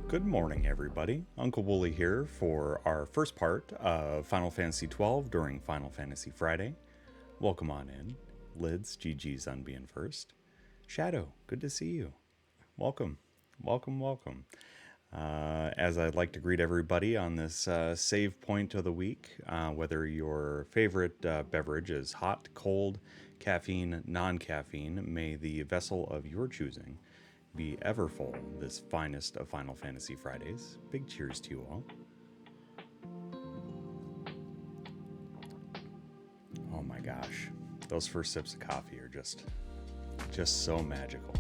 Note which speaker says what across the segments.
Speaker 1: Good morning, everybody. UncleWooly here for our first part of Final Fantasy XII during Final Fantasy Friday. Welcome on in. Lids, GG's on being first. Shadow, good to see you. Welcome, welcome, welcome. As I'd like to greet everybody on this save point of the week, whether your favorite beverage is hot, cold, caffeine, non-caffeine, may the vessel of your choosing be ever full this finest of Final Fantasy Fridays. Big cheers to you all. Oh my gosh, those first sips of coffee are just so magical.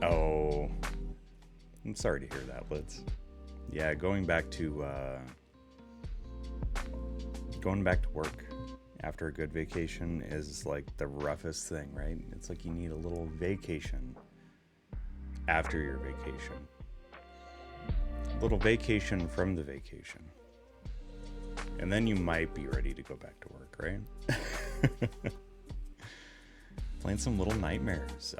Speaker 1: Oh, I'm sorry to hear that, Liz. Yeah, going back to work after a good vacation is like the roughest thing, right? It's like you need a little vacation after your vacation. A little vacation from the vacation. And then you might be ready to go back to work, right? Playing some Little Nightmares.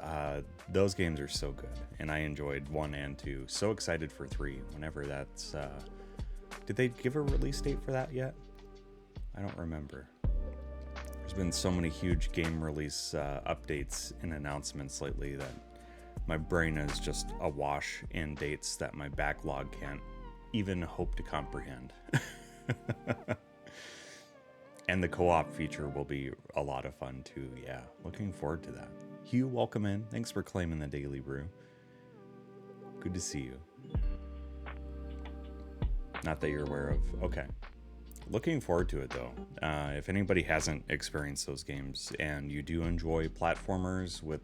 Speaker 1: Those games are so good, and I enjoyed 1 and 2. So excited for 3 whenever that's... Did they give a release date for that yet? I don't remember. There's been so many huge game release updates and announcements lately that my brain is just awash in dates that my backlog can't even hope to comprehend. And the co-op feature will be a lot of fun too. Yeah, looking forward to that. Hugh, welcome in. Thanks for claiming the Daily Brew. Good to see you. Not that you're aware of. Okay. Looking forward to it though. If anybody hasn't experienced those games and you do enjoy platformers with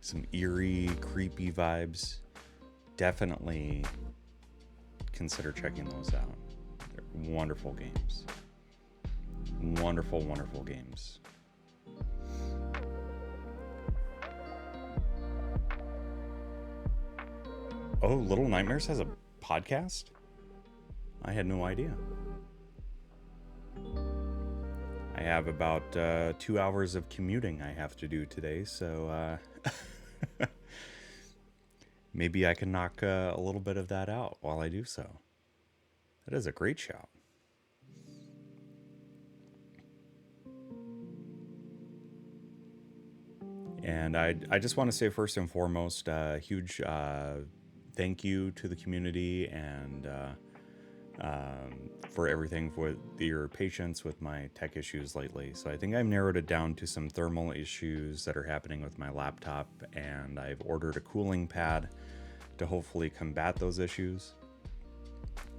Speaker 1: some eerie, creepy vibes, definitely consider checking those out. They're wonderful games. Wonderful, wonderful games. Oh, Little Nightmares has a podcast? I had no idea. I have about 2 hours of commuting I have to do today, so maybe I can knock a little bit of that out while I do so. That is a great shout. And I just want to say first and foremost, huge thank you to the community and for everything, for your patience with my tech issues lately. So I think I've narrowed it down to some thermal issues that are happening with my laptop, and I've ordered a cooling pad to hopefully combat those issues.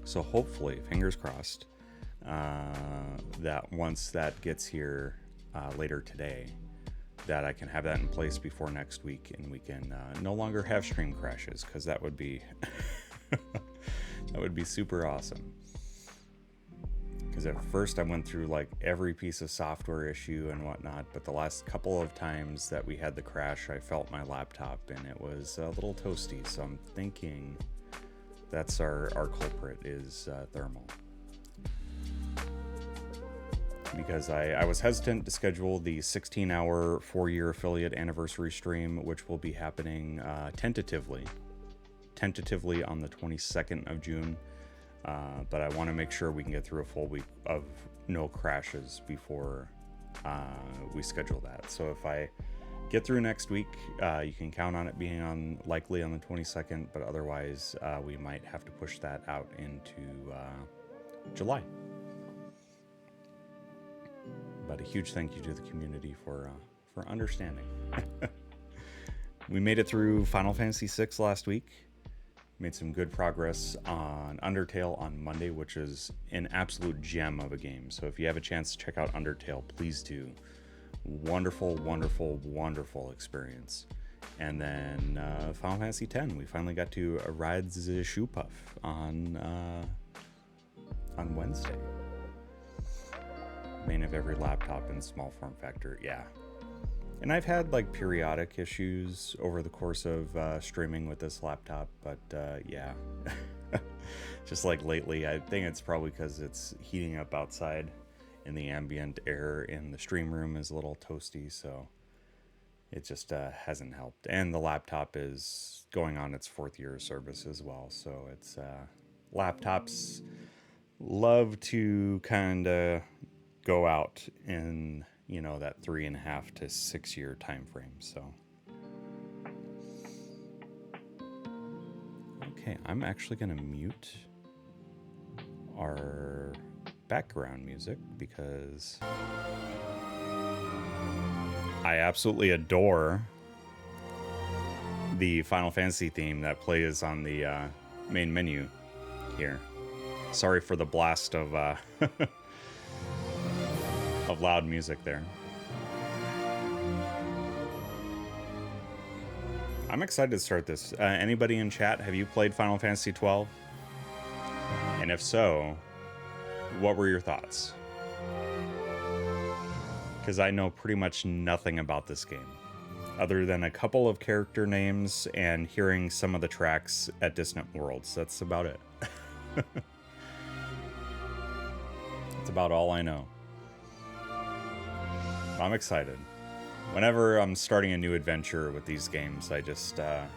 Speaker 1: So hopefully, fingers crossed, that once that gets here later today, that I can have that in place before next week, and we can no longer have stream crashes, because that would be that would be super awesome. Because at first I went through like every piece of software issue and whatnot, but the last couple of times that we had the crash, I felt my laptop and it was a little toasty. So I'm thinking that's our culprit is thermal. Because I was hesitant to schedule the 16-hour 4-year affiliate anniversary stream, which will be happening tentatively on the 22nd of June. But I want to make sure we can get through a full week of no crashes before we schedule that. So if I get through next week, you can count on it being likely on the 22nd, but otherwise we might have to push that out into July. But a huge thank you to the community for understanding. We made it through Final Fantasy VI last week. Made some good progress on Undertale on Monday, which is an absolute gem of a game. So if you have a chance to check out Undertale, please do. Wonderful, wonderful, wonderful experience. And then Final Fantasy X, we finally got to ride the shoe puff on Wednesday. Main of every laptop in small form factor, yeah. And I've had like periodic issues over the course of streaming with this laptop, but yeah. Just like lately, I think it's probably because it's heating up outside and the ambient air in the stream room is a little toasty, so it just hasn't helped. And the laptop is going on its 4th year of service as well. So it's laptops love to kind of go out in, you know, that 3.5 to 6 year time frame. So okay, I'm actually going to mute our background music because I absolutely adore the Final Fantasy theme that plays on the main menu here. Sorry for the blast of of loud music there. I'm excited to start this. Anybody in chat, have you played Final Fantasy XII? And if so, what were your thoughts? Because I know pretty much nothing about this game, other than a couple of character names and hearing some of the tracks at Distant Worlds. That's about it. That's about all I know. I'm excited. Whenever I'm starting a new adventure with these games, I just get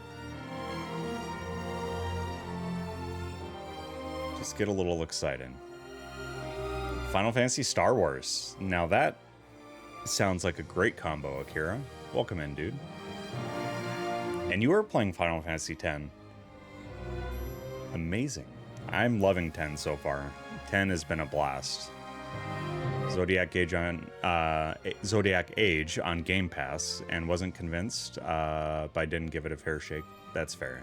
Speaker 1: a little excited. Final Fantasy Star Wars. Now that sounds like a great combo, Akira. Welcome in, dude. And you are playing Final Fantasy X. Amazing. I'm loving 10 so far. 10 has been a blast. Zodiac Age on Game Pass, and wasn't convinced, but I didn't give it a fair shake. That's fair.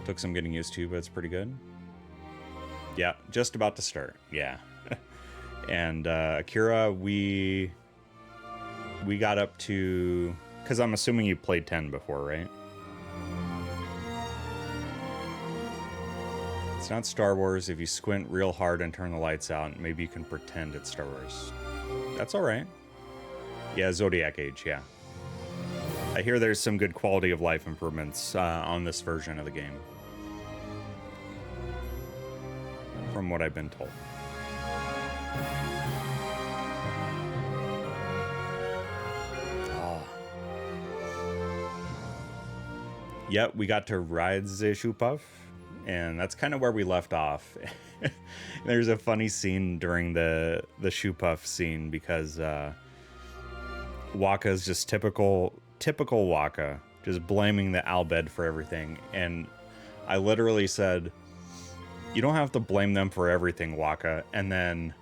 Speaker 1: Took some getting used to, but it's pretty good. Yeah, just about to start. Yeah. And Akira, we got up to, because I'm assuming you played 10 before, right? It's not Star Wars. If you squint real hard and turn the lights out, maybe you can pretend it's Star Wars. That's all right. Yeah, Zodiac Age, yeah. I hear there's some good quality of life improvements on this version of the game, from what I've been told. Oh. Yep, we got to ride the Shupuff. And that's kind of where we left off. There's a funny scene during the Shupuff scene because Waka's just typical Waka, just blaming the Albed for everything. And I literally said, you don't have to blame them for everything, Waka. And then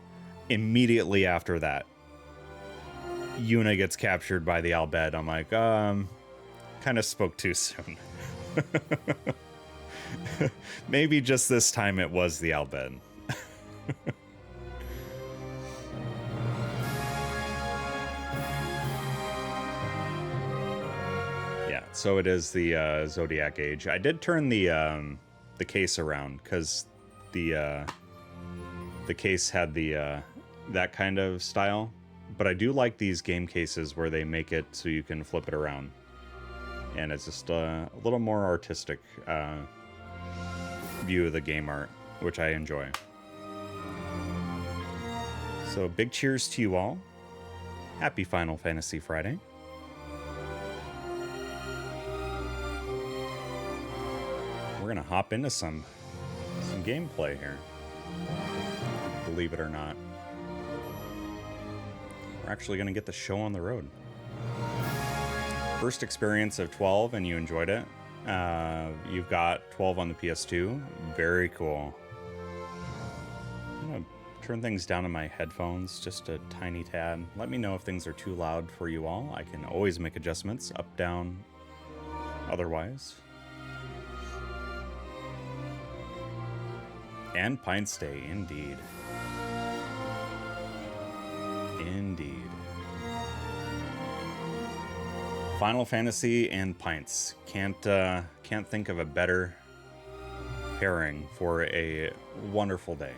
Speaker 1: immediately after that, Yuna gets captured by the Albed. I'm like, kind of spoke too soon. Maybe just this time it was the Albed. Yeah, so it is the Zodiac Age. I did turn the case around because the case had the that kind of style, but I do like these game cases where they make it so you can flip it around, and it's just a little more artistic view of the game art, which I enjoy. So big cheers to you all. Happy Final Fantasy Friday. We're gonna hop into some gameplay here. Believe it or not. We're actually gonna get the show on the road. First experience of 12 and you enjoyed it. You've got 12 on the PS2. Very cool. I'm gonna turn things down in my headphones just a tiny tad. Let me know if things are too loud for you all. I can always make adjustments, up, down, otherwise. And Pints Day, indeed. Indeed. Final Fantasy and pints. Can't think of a better pairing for a wonderful day.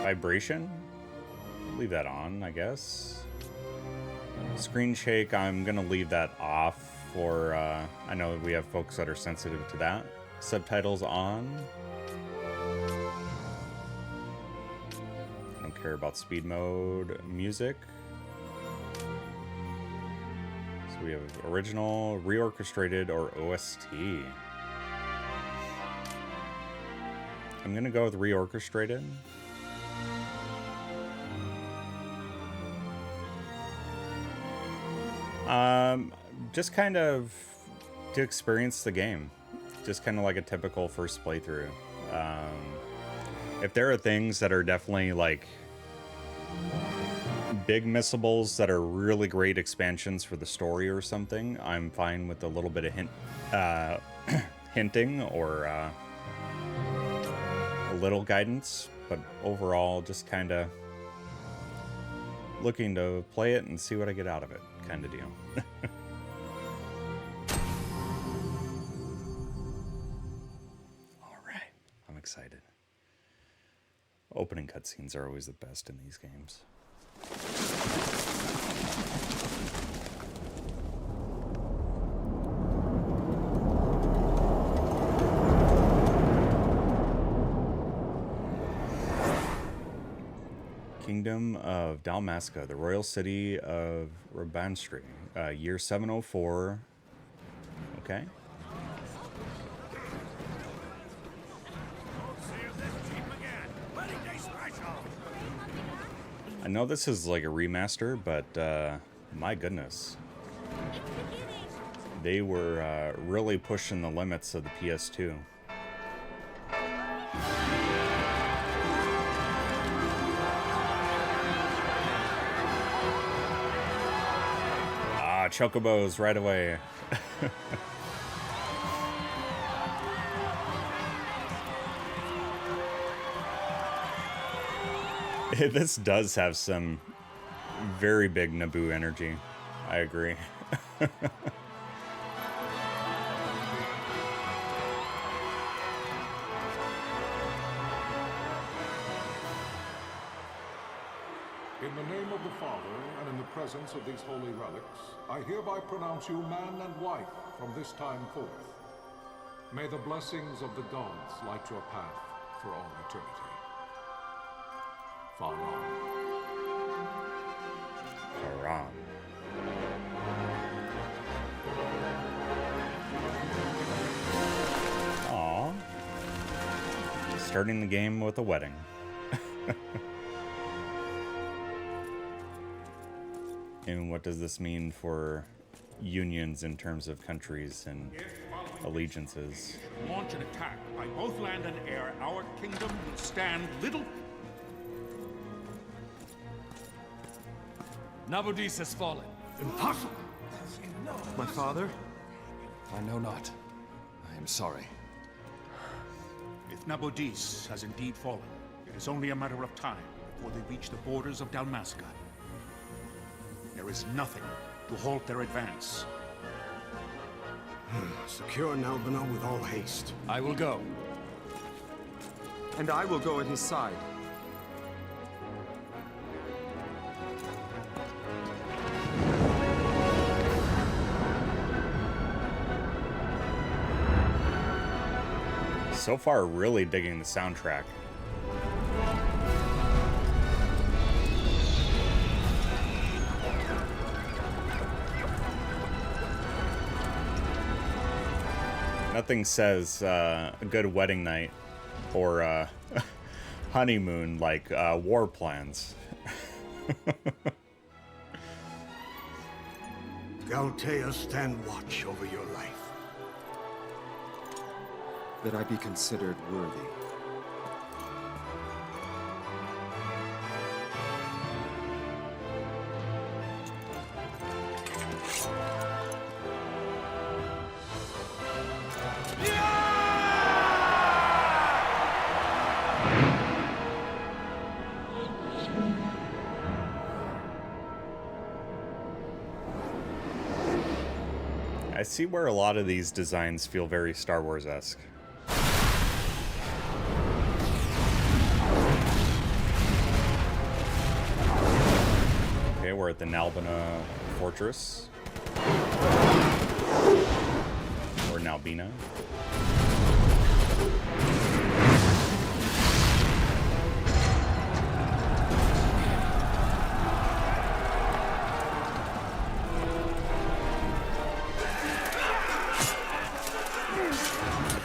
Speaker 1: Vibration? Leave that on, I guess. Screen shake, I'm gonna leave that off for, I know we have folks that are sensitive to that. Subtitles on. Okay. care about speed mode music. So we have original, reorchestrated, or OST. I'm gonna go with reorchestrated. Just kind of to experience the game. Just kind of like a typical first playthrough. If there are things that are definitely like big missables that are really great expansions for the story or something, I'm fine with a little bit of hinting or a little guidance, but overall just kind of looking to play it and see what I get out of it kind of deal. All right, I'm excited. Opening cutscenes are always the best in these games. Kingdom of Dalmasca, the royal city of Rabanstri, year 704. Okay. I know this is like a remaster, but my goodness. They were really pushing the limits of the PS2. Ah, chocobos right away. This does have some very big Naboo energy. I agree.
Speaker 2: In the name of the Father, and in the presence of these holy relics, I hereby pronounce you man and wife from this time forth. May the blessings of the gods light your path for all eternity. Faram.
Speaker 1: Faram. Aww. Starting the game with a wedding. And what does this mean for unions in terms of countries and allegiances?
Speaker 3: Launch an attack by both land and air. Our kingdom will stand little.
Speaker 4: Nabudis has fallen.
Speaker 3: Impossible!
Speaker 4: My father? I know not. I am sorry.
Speaker 3: If Nabudis has indeed fallen, it is only a matter of time before they reach the borders of Dalmasca. There is nothing to halt their advance.
Speaker 5: Secure Nalbina with all haste.
Speaker 4: I will go.
Speaker 6: And I will go at his side.
Speaker 1: So far, really digging the soundtrack. Nothing says a good wedding night or honeymoon like war plans.
Speaker 5: Galtea, stand watch over your life.
Speaker 6: That I be considered worthy.
Speaker 1: I see where a lot of these designs feel very Star Wars-esque. Okay, we're at the Nalbina Fortress. Or Nalbina.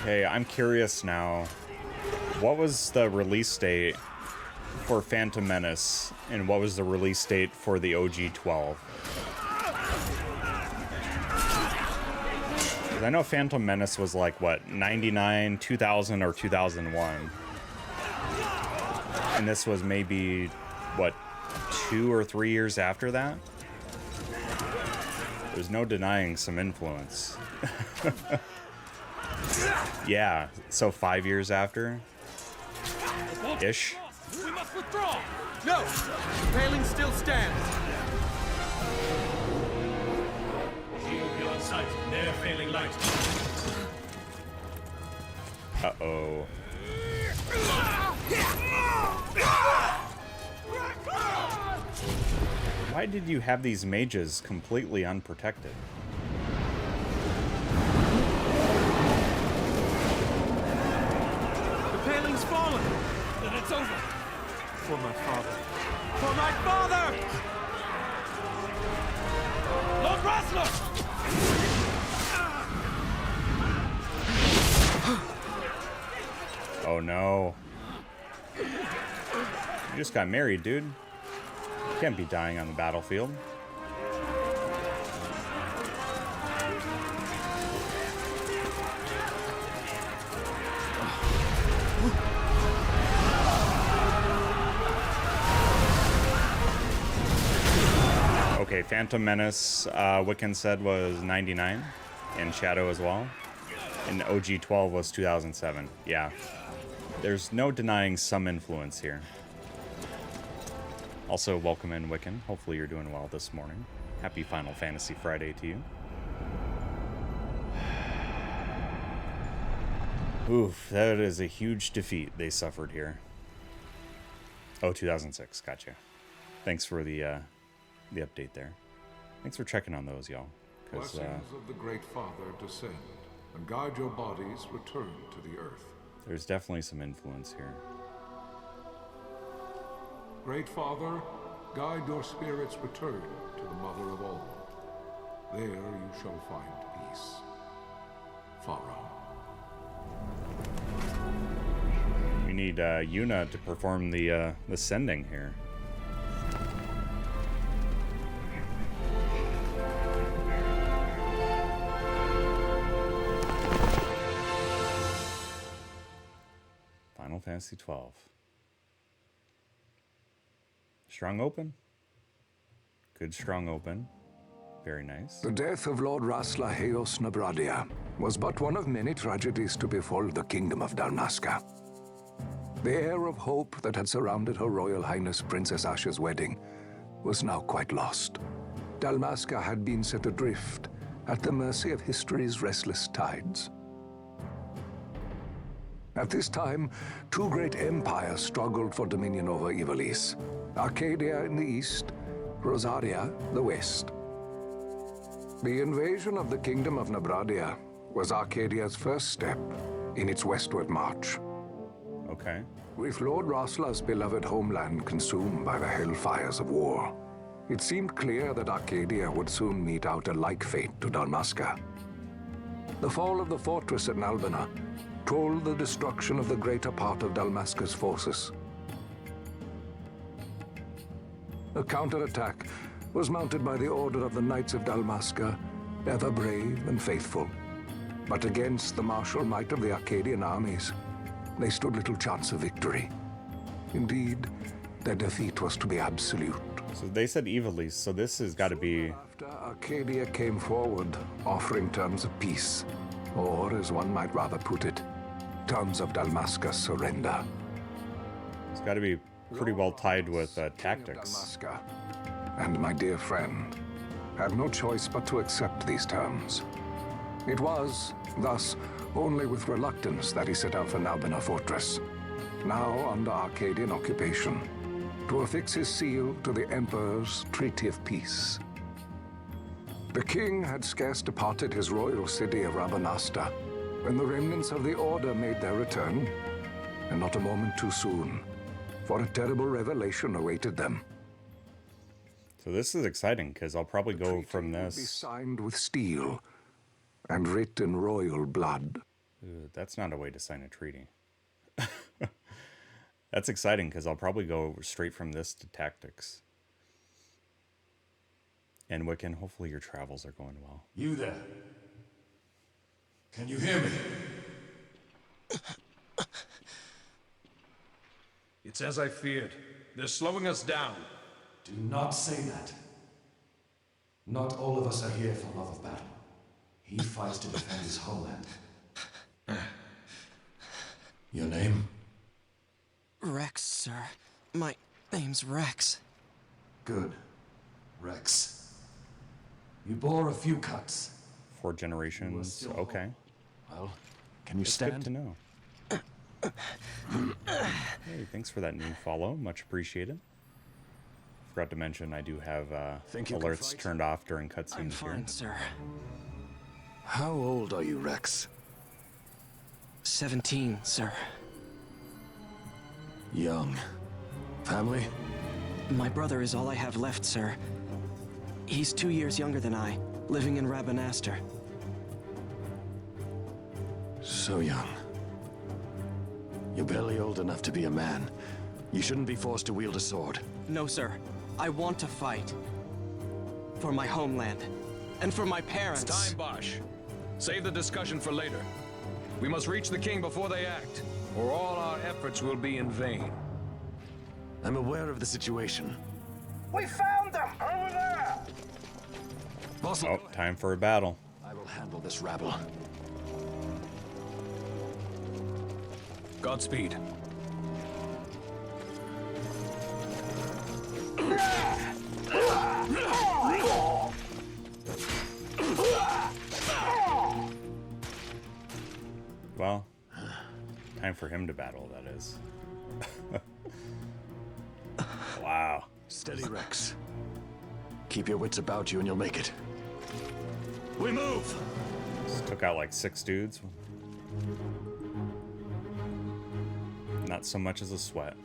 Speaker 1: Okay, I'm curious now. What was the release date for Phantom Menace, and what was the release date for the OG-12? Because I know Phantom Menace was like, what, 99, 2000, or 2001. And this was maybe, what, 2 or 3 years after that? There's no denying some influence. Yeah, so 5 years after? Ish.
Speaker 4: We must withdraw! No! The paling still stands!
Speaker 7: Shield beyond sight. Near failing light.
Speaker 1: Uh-oh. Why did you have these mages completely unprotected?
Speaker 4: The paling's fallen!
Speaker 7: Then it's over.
Speaker 4: For my father. For my father!
Speaker 7: Lord Rasler!
Speaker 1: Oh no. You just got married, dude. You can't be dying on the battlefield. Okay, Phantom Menace, Wiccan said was 99, and Shadow as well. And OG-12 was 2007. Yeah. There's no denying some influence here. Also, welcome in, Wiccan. Hopefully you're doing well this morning. Happy Final Fantasy Friday to you. Oof, that is a huge defeat they suffered here. Oh, 2006. Gotcha. Thanks for the update there. Thanks for checking on those, y'all.
Speaker 2: Blessings of the Great Father descend, and guide your bodies return to the earth.
Speaker 1: There's definitely some influence here.
Speaker 2: Great Father, guide your spirits return to the Mother of all. There you shall find peace. Pharaoh.
Speaker 1: We need Yuna to perform the sending here. Final Fantasy XII. Strong open. Good strong open. Very nice.
Speaker 8: The death of Lord Rasla Heos Nabradia was but one of many tragedies to befall the kingdom of Dalmasca. The air of hope that had surrounded Her Royal Highness Princess Asha's wedding was now quite lost. Dalmasca had been set adrift at the mercy of history's restless tides. At this time, two great empires struggled for dominion over Ivalice. Arcadia in the east, Rosaria the west. The invasion of the Kingdom of Nabradia was Arcadia's first step in its westward march.
Speaker 1: Okay.
Speaker 8: With Lord Rasla's beloved homeland consumed by the hellfires of war, it seemed clear that Arcadia would soon mete out a like fate to Dalmasca. The fall of the fortress at Nalbina told the destruction of the greater part of Dalmasca's forces. A counterattack was mounted by the order of the Knights of Dalmasca, ever brave and faithful. But against the martial might of the Arcadian armies, they stood little chance of victory. Indeed, their defeat was to be absolute.
Speaker 1: So they said Ivalice, so this has got to be...
Speaker 8: After Arcadia came forward, offering terms of peace, or as one might rather put it, terms of Dalmasca's surrender.
Speaker 1: It's got to be pretty well tied with tactics.
Speaker 8: Dalmasca and my dear friend had no choice but to accept these terms. It was, thus, only with reluctance that he set out for Nalbina Fortress, now under Arcadian occupation, to affix his seal to the Emperor's Treaty of Peace. The king had scarce departed his royal city of Rabanasta when the remnants of the Order made their return, and not a moment too soon, for a terrible revelation awaited them.
Speaker 1: So this is exciting, because I'll probably go from
Speaker 8: Be
Speaker 1: this...
Speaker 8: signed with steel and writ in royal blood.
Speaker 1: Ooh, that's not a way to sign a treaty. That's exciting because I'll probably go straight from this to tactics. And Wiccan, hopefully your travels are going well.
Speaker 7: You there? Can you hear me?
Speaker 9: It's as I feared. They're slowing us down.
Speaker 7: Do not say that. Not all of us are here for love of battle. He fights to defend his homeland. Your name?
Speaker 4: Rex, sir. My name's Rex.
Speaker 7: Good. Rex. You bore a few cuts.
Speaker 1: 4 generations. Okay.
Speaker 7: Well, can you
Speaker 1: It's
Speaker 7: stand?
Speaker 1: good to know. Hey, thanks for that new follow. Much appreciated. Forgot to mention I do have
Speaker 7: Think you can
Speaker 1: alerts
Speaker 7: fight?
Speaker 1: turned off during
Speaker 4: I'm
Speaker 1: cutscenes
Speaker 4: fine,
Speaker 1: here.
Speaker 4: sir.
Speaker 7: How old are you, Rex?
Speaker 4: 17, sir.
Speaker 7: Young. Family?
Speaker 4: My brother is all I have left, sir. He's 2 years younger than I, living in Rabanastre.
Speaker 7: So young. You're barely old enough to be a man. You shouldn't be forced to wield a sword.
Speaker 4: No, sir. I want to fight. For my homeland. And for my parents.
Speaker 9: It's time, Bosch. Save the discussion for later. We must reach the king before they act, or all our efforts will be in vain.
Speaker 7: I'm aware of the situation.
Speaker 10: We found them! Over there!
Speaker 7: Boss,
Speaker 1: Oh, time for a battle.
Speaker 7: I will handle this rabble.
Speaker 9: Godspeed.
Speaker 1: Well, time for him to battle, that is. Wow.
Speaker 7: Steady, Rex. Keep your wits about you and you'll make it. We move!
Speaker 1: Just took out like 6 dudes. Not so much as a sweat.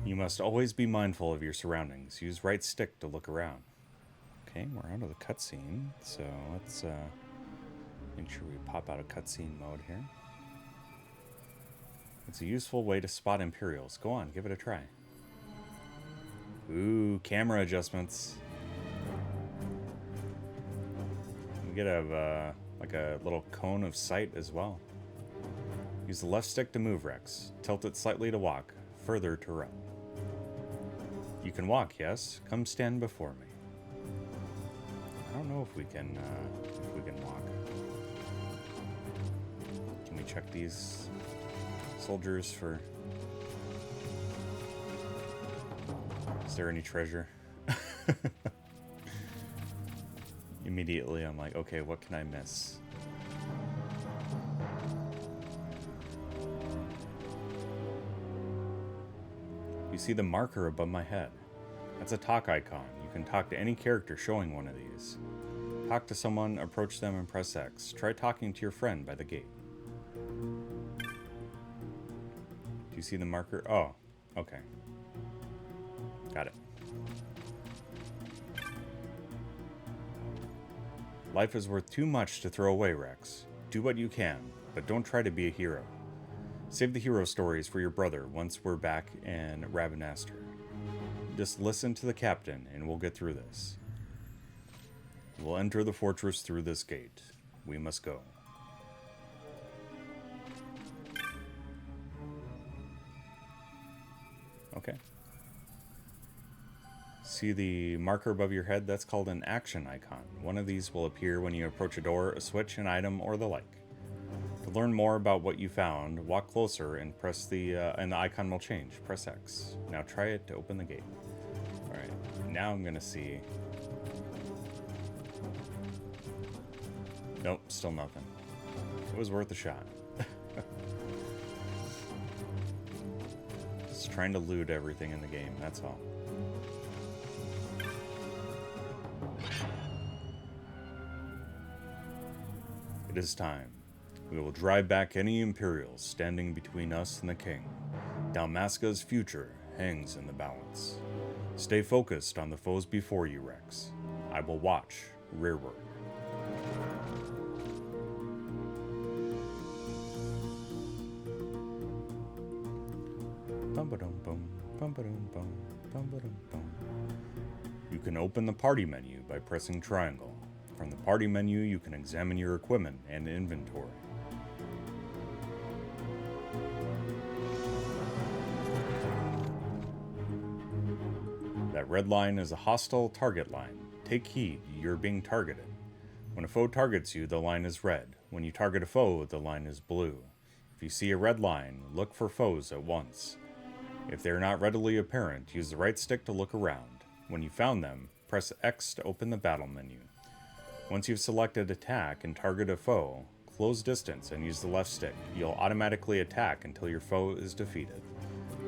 Speaker 1: You must always be mindful of your surroundings. Use right stick to look around. Okay, we're out of the cutscene, so let's make sure we pop out of cutscene mode here. It's a useful way to spot Imperials. Go on, give it a try. Ooh, camera adjustments. We get a like a little cone of sight as well. Use the left stick to move, Rex. Tilt it slightly to walk, further to run. You can walk, yes? Come stand before me. I don't know if we can walk. Can we check these soldiers for... Is there any treasure? Immediately I'm like, okay, what can I miss? You see the marker above my head. That's a talk icon. You can talk to any character showing one of these. Talk to someone, approach them, and press X. Try talking to your friend by the gate. Do you see the marker? Oh, okay. Got it. Life is worth too much to throw away, Rex. Do what you can, but don't try to be a hero. Save the hero stories for your brother once we're back in Rabanastre. Just listen to the captain and we'll get through this. We'll enter the fortress through this gate. We must go. Okay. See the marker above your head? That's called an action icon. One of these will appear when you approach a door, a switch, an item, or the like. To learn more about what you found, walk closer and press and the icon will change. Press X. Now try it to open the gate. Alright, now I'm gonna see. Nope, still nothing. It was worth a shot. Just trying to loot everything in the game, that's all. It is time. We will drive back any Imperials standing between us and the King. Dalmasca's future hangs in the balance. Stay focused on the foes before you, Rex. I will watch rearward. Bum-ba-dum-bum, bum-ba-dum-bum, bum-ba-dum-bum. You can open the party menu by pressing triangle. From the party menu, you can examine your equipment and inventory. That red line is a hostile target line. Take heed, you're being targeted. When a foe targets you, the line is red. When you target a foe, the line is blue. If you see a red line, look for foes at once. If they are not readily apparent, use the right stick to look around. When you found them, press X to open the battle menu. Once you've selected attack and target a foe, close distance and use the left stick. You'll automatically attack until your foe is defeated.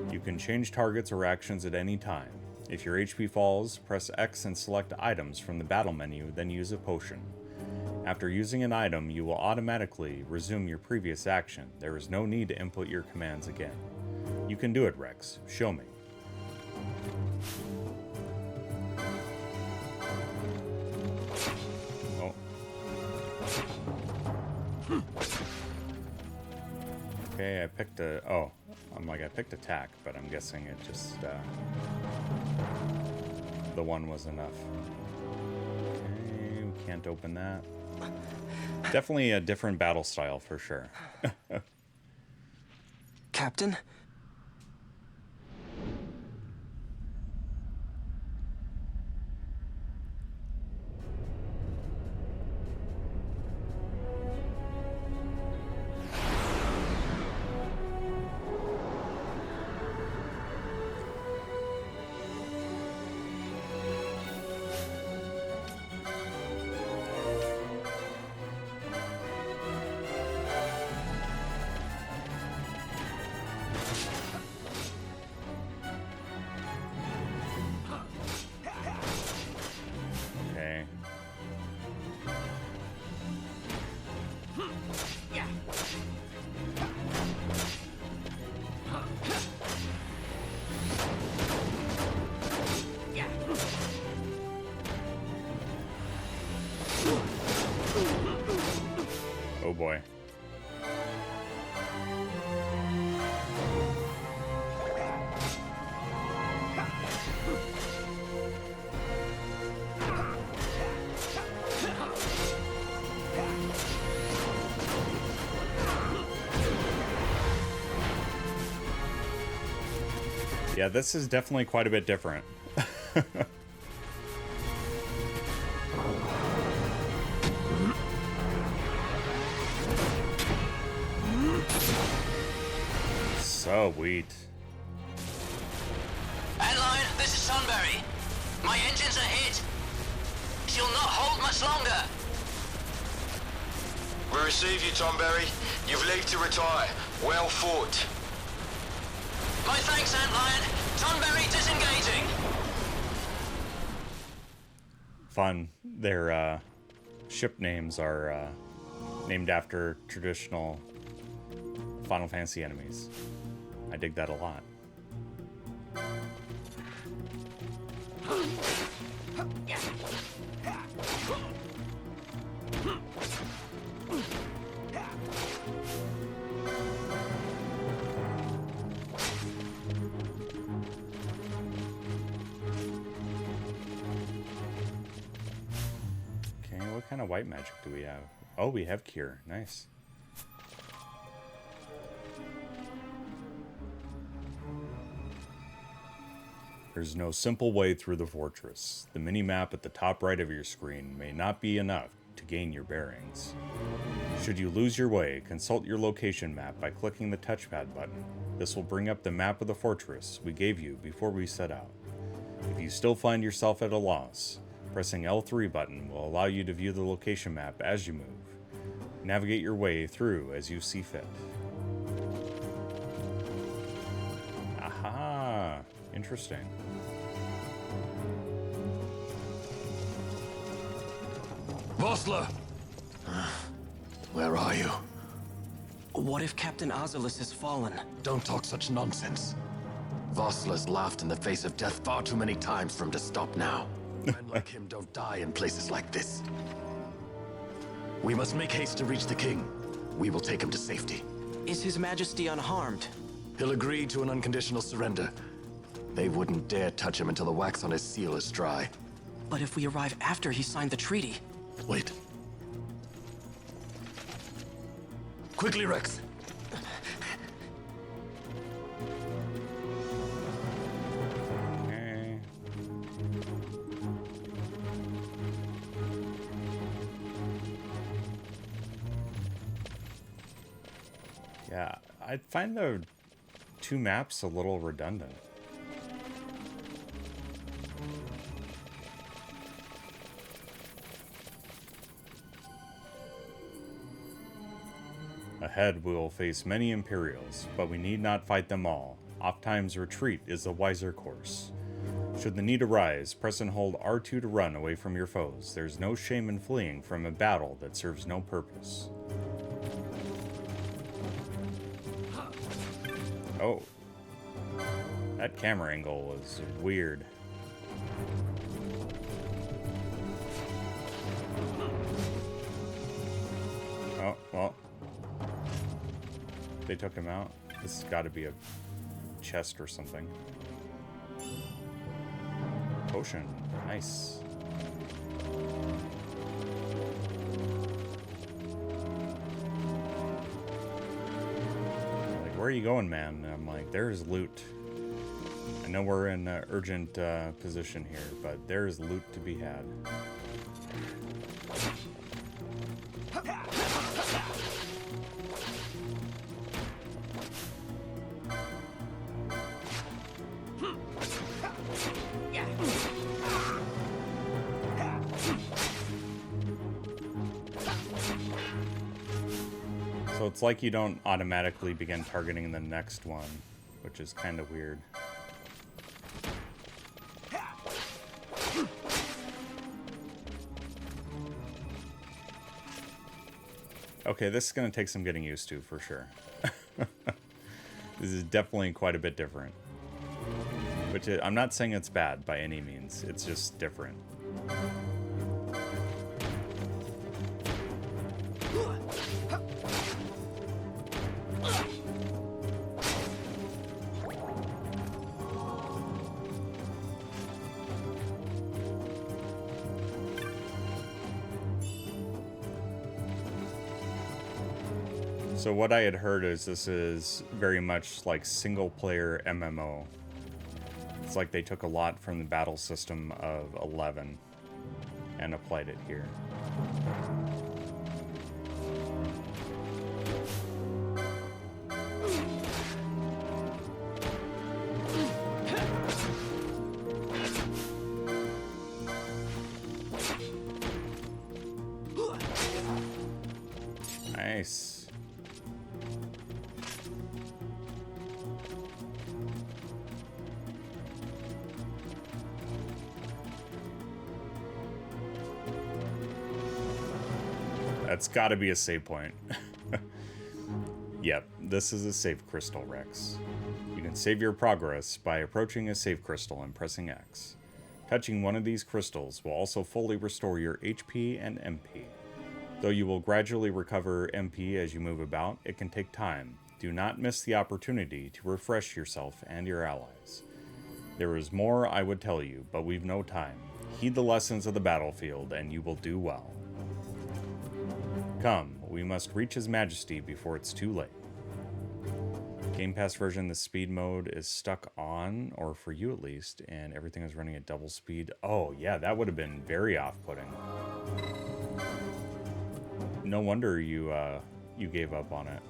Speaker 1: You can change targets or actions at any time. If your HP falls, press X and select items from the battle menu, then use a potion. After using an item, you will automatically resume your previous action. There is no need to input your commands again. You can do it, Rex. Show me. Oh. Okay, I picked a... Oh, I picked attack, but I'm guessing it just... the one was enough. Okay, we can't open that. Definitely a different battle style for sure.
Speaker 4: Captain?
Speaker 1: Oh boy. Yeah, this is definitely quite a bit different. Sweet.
Speaker 11: Antlion, this is Sunbury. My engines are hit. She'll not hold much longer.
Speaker 10: We receive you, Tomberry. You've leave to retire. Well fought.
Speaker 11: My thanks, Antlion. Tonberry disengaging.
Speaker 1: Fun. Their ship names are named after traditional Final Fantasy enemies. I dig that a lot. Okay, what kind of white magic do we have? Oh, we have Cure. Nice. There's no simple way through the fortress. The mini-map at the top right of your screen may not be enough to gain your bearings. Should you lose your way, consult your location map by clicking the touchpad button. This will bring up the map of the fortress we gave you before we set out. If you still find yourself at a loss, pressing L3 button will allow you to view the location map as you move. Navigate your way through as you see fit. Aha! Interesting.
Speaker 10: Vossler! Where are you?
Speaker 4: What if Captain Ivalice has fallen?
Speaker 10: Don't talk such nonsense. Vossler's laughed in the face of death far too many times for him to stop now. Men like him don't die in places like this. We must make haste to reach the king. We will take him to safety.
Speaker 4: Is His Majesty unharmed?
Speaker 10: He'll agree to an unconditional surrender. They wouldn't dare touch him until the wax on his seal is dry.
Speaker 4: But if we arrive after he signed the treaty...
Speaker 10: Wait. Quickly, Rex.
Speaker 1: Okay. Yeah, I find the two maps a little redundant. Ahead we will face many Imperials, but we need not fight them all. Ofttimes retreat is the wiser course. Should the need arise, press and hold R2 to run away from your foes. There's no shame in fleeing from a battle that serves no purpose. Oh. That camera angle was weird. Oh, well. They took him out. This has got to be a chest or something. Potion. Nice. Like, where are you going, man? And I'm like, there's loot. I know we're in an urgent position here, but there's loot to be had. So it's like you don't automatically begin targeting the next one, which is kind of weird. Okay, this is going to take some getting used to, for sure. This is definitely quite a bit different. Which I'm not saying it's bad by any means, it's just different. So what I had heard is this is very much like single-player MMO. It's like they took a lot from the battle system of 11 and applied it here. Nice. That's gotta be a save point. Yep, this is a save crystal, Rex. You can save your progress by approaching a save crystal and pressing X. Touching one of these crystals will also fully restore your HP and MP. Though you will gradually recover MP as you move about, it can take time. Do not miss the opportunity to refresh yourself and your allies. There is more I would tell you, but we've no time. Heed the lessons of the battlefield, and you will do well. Come, we must reach His Majesty before it's too late. Game Pass version, the speed mode is stuck on, or for you at least, and everything is running at double speed. Oh yeah, that would have been very off-putting. No wonder you gave up on it.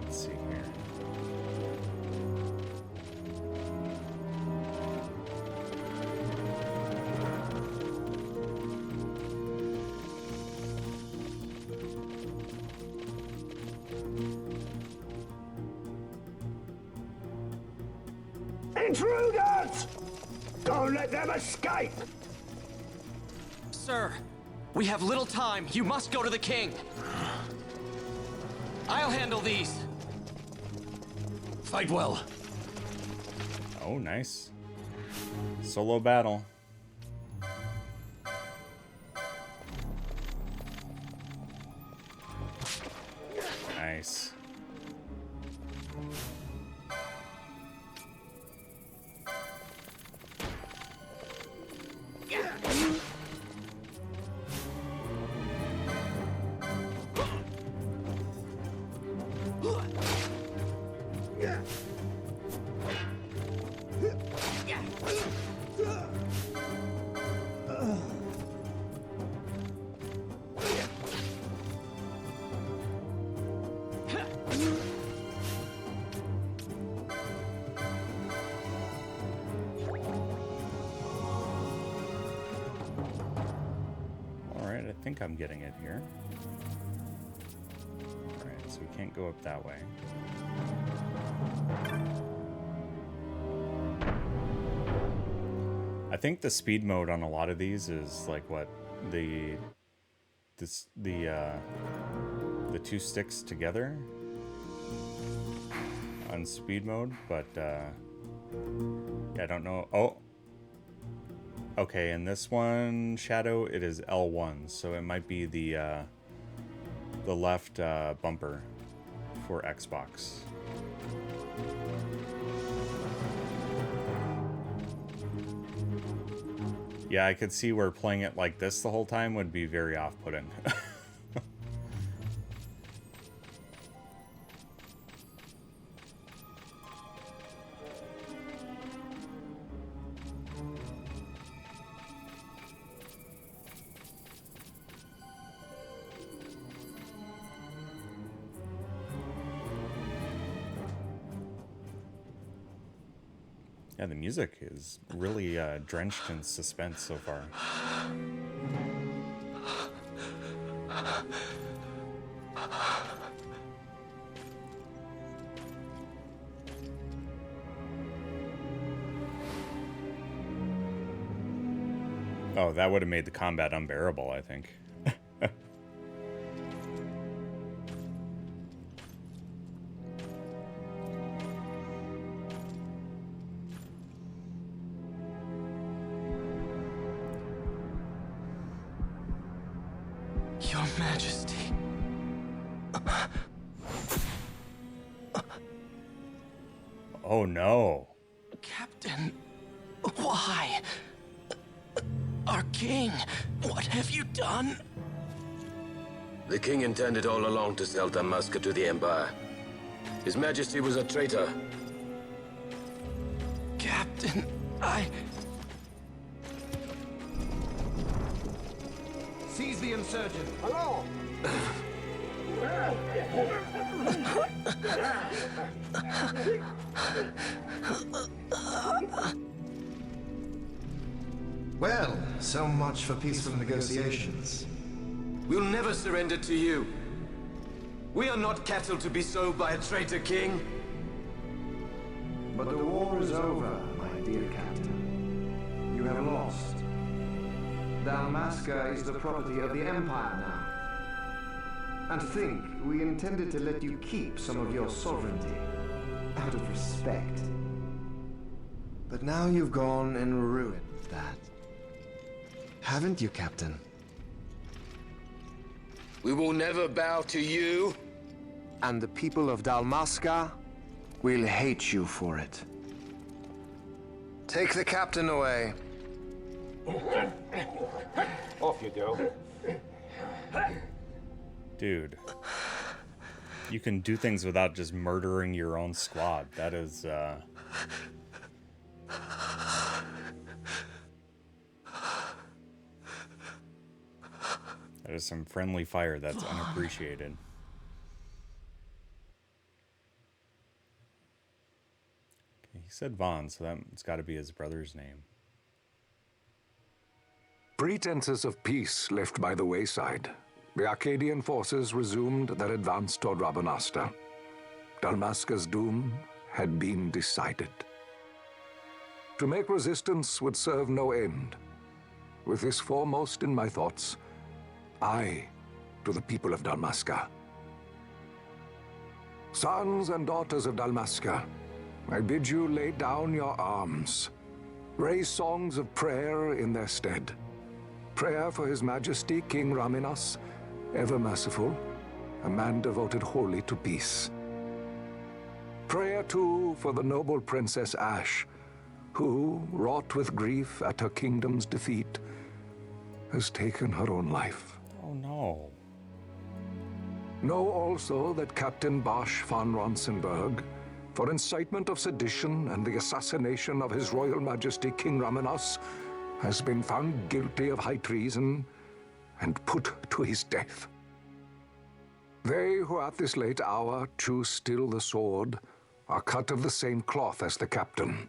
Speaker 1: Let's see here.
Speaker 5: Intruders! Don't let them escape!
Speaker 4: Sir, We have little time. You must go to the king. I'll handle these.
Speaker 10: Fight well.
Speaker 1: Oh, nice. Solo battle. Nice. I think I'm getting it here. Alright, so we can't go up that way. I think the speed mode on a lot of these is like what the two sticks together on speed mode, but yeah, I don't know. Oh, okay, in this one, Shadow, it is L1, so it might be the left bumper for Xbox. Yeah, I could see where playing it like this the whole time would be very off-putting. Yeah, the music is really drenched in suspense so far. Oh, that would have made the combat unbearable, I think.
Speaker 4: Your Majesty.
Speaker 1: Oh no.
Speaker 4: Captain, why? Our king, what have you done?
Speaker 10: The king intended all along to sell Damaska to the Empire. His Majesty was a traitor.
Speaker 4: Captain,
Speaker 12: Seize the insurgent.
Speaker 5: Hello!
Speaker 12: Well, so much for peaceful negotiations.
Speaker 10: We'll never surrender to you. We are not cattle to be sold by a traitor king.
Speaker 12: But the war is over, my dear captain. You have lost. Dalmasca is the property of the Empire now. And think, we intended to let you keep some of your sovereignty, out of respect. But now you've gone and ruined that. Haven't you, Captain?
Speaker 10: We will never bow to you.
Speaker 12: And the people of Dalmasca will hate you for it. Take the captain away.
Speaker 3: Off you go.
Speaker 1: Dude. You can do things without just murdering your own squad. That is, that is some friendly fire that's unappreciated. Okay, he said Vaughn, so that's got to be his brother's name.
Speaker 8: Pretenses of peace left by the wayside, the Arcadian forces resumed their advance toward Rabanasta. Dalmasca's doom had been decided. To make resistance would serve no end. With this foremost in my thoughts, aye, to the people of Dalmasca. Sons and daughters of Dalmasca, I bid you lay down your arms. Raise songs of prayer in their stead. Prayer for His Majesty King Raminas, ever merciful, a man devoted wholly to peace. Prayer, too, for the noble Princess Ash, who, wrought with grief at her kingdom's defeat, has taken her own life.
Speaker 1: Oh no.
Speaker 8: Know also that Captain Bosch von Ronsenberg, for incitement of sedition and the assassination of His Royal Majesty King Raminas, has been found guilty of high treason and put to his death. They who at this late hour choose still the sword are cut of the same cloth as the captain.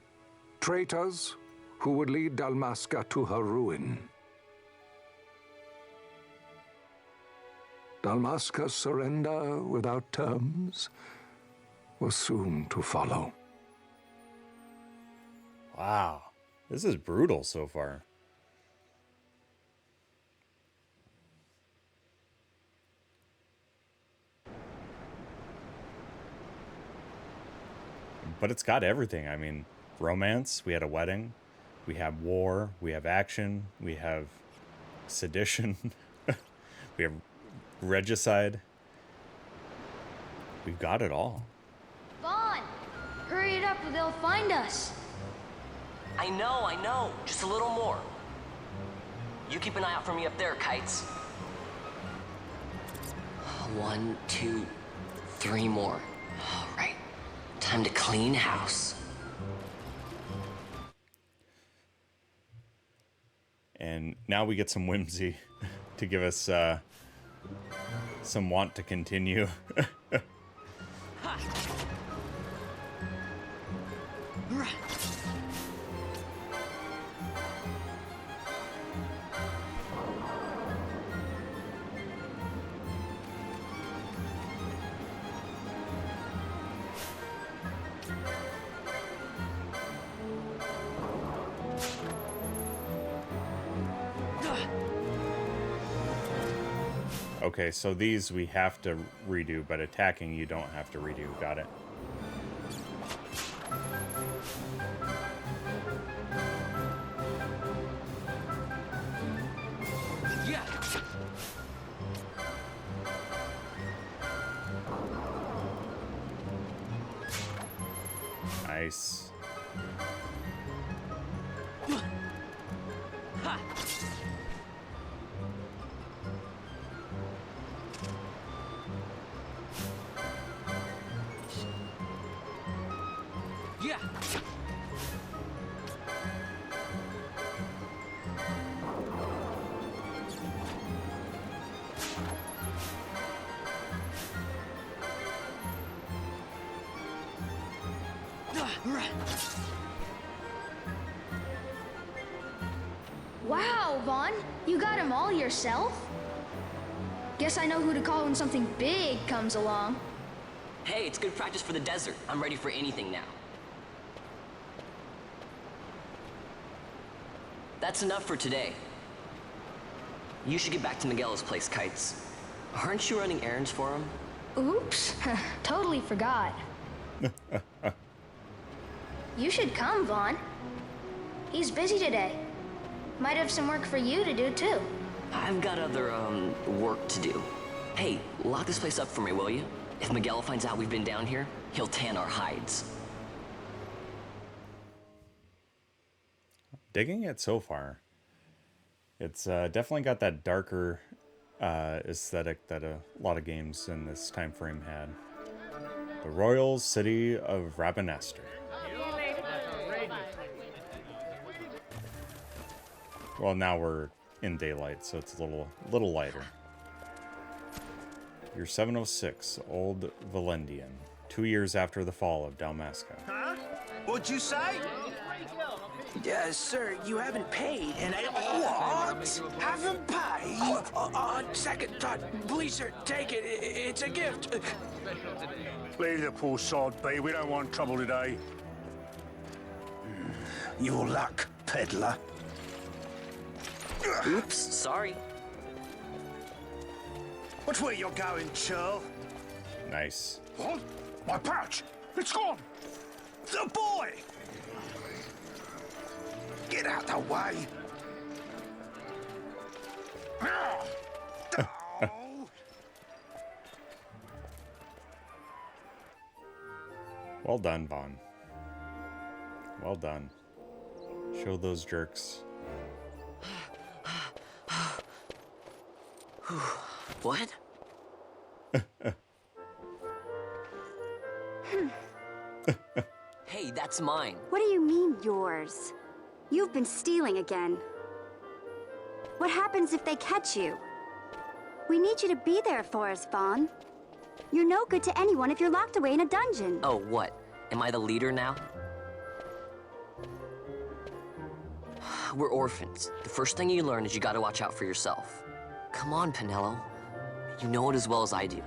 Speaker 8: Traitors who would lead Dalmasca to her ruin. Dalmasca's surrender without terms was soon to follow.
Speaker 1: Wow. This is brutal so far. But it's got everything. I mean, romance, we had a wedding, we have war, we have action, we have sedition, we have regicide. We've got it all.
Speaker 13: Vaughn! Hurry it up or they'll find us.
Speaker 11: I know. Just a little more. You keep an eye out for me up there, Kites. 1, 2, 3 more. All right. Time to clean house.
Speaker 1: And now we get some whimsy to give us some want to continue. Okay, so these we have to redo, but attacking you don't have to redo. Got it.
Speaker 11: Yeah.
Speaker 1: Nice.
Speaker 11: Ha. Yeah.
Speaker 13: Wow, Vaughn, you got him all yourself? Guess I know who to call when something big comes along.
Speaker 11: Hey, it's good practice for the desert. I'm ready for anything now. That's enough for today. You should get back to Miguel's place, Kites. Aren't you running errands for him?
Speaker 13: Oops, totally forgot. You should come, Vaughn. He's busy today. Might have some work for you to do, too.
Speaker 11: I've got other, work to do. Hey, lock this place up for me, will you? If Miguel finds out we've been down here, he'll tan our hides.
Speaker 1: Digging it so far. It's definitely got that darker aesthetic that a lot of games in this time frame had. The Royal City of Rabanastre. Well, now we're in daylight, so it's a little lighter. You're 706, Old Valendian, 2 years after the fall of Dalmasca.
Speaker 14: Huh? What'd you say? Sir, you haven't paid, and I... What? Haven't paid? On second thought, please, sir, take it. It's a gift.
Speaker 3: Leave the poor sod be. We don't want trouble today.
Speaker 14: Your luck, peddler.
Speaker 11: Oops, sorry.
Speaker 14: Watch where you're going, churl.
Speaker 1: Nice.
Speaker 3: What? My patch! It's gone!
Speaker 14: The boy! Get out the way!
Speaker 1: Well done, Vaughn. Well done. Show those jerks.
Speaker 11: What? Hey, that's mine.
Speaker 15: What do you mean, yours? You've been stealing again. What happens if they catch you? We need you to be there for us, Vaughn. You're no good to anyone if you're locked away in a dungeon.
Speaker 11: Oh, what? Am I the leader now? We're orphans. The first thing you learn is you gotta watch out for yourself. Come on, Pinello. You know it as well as I do.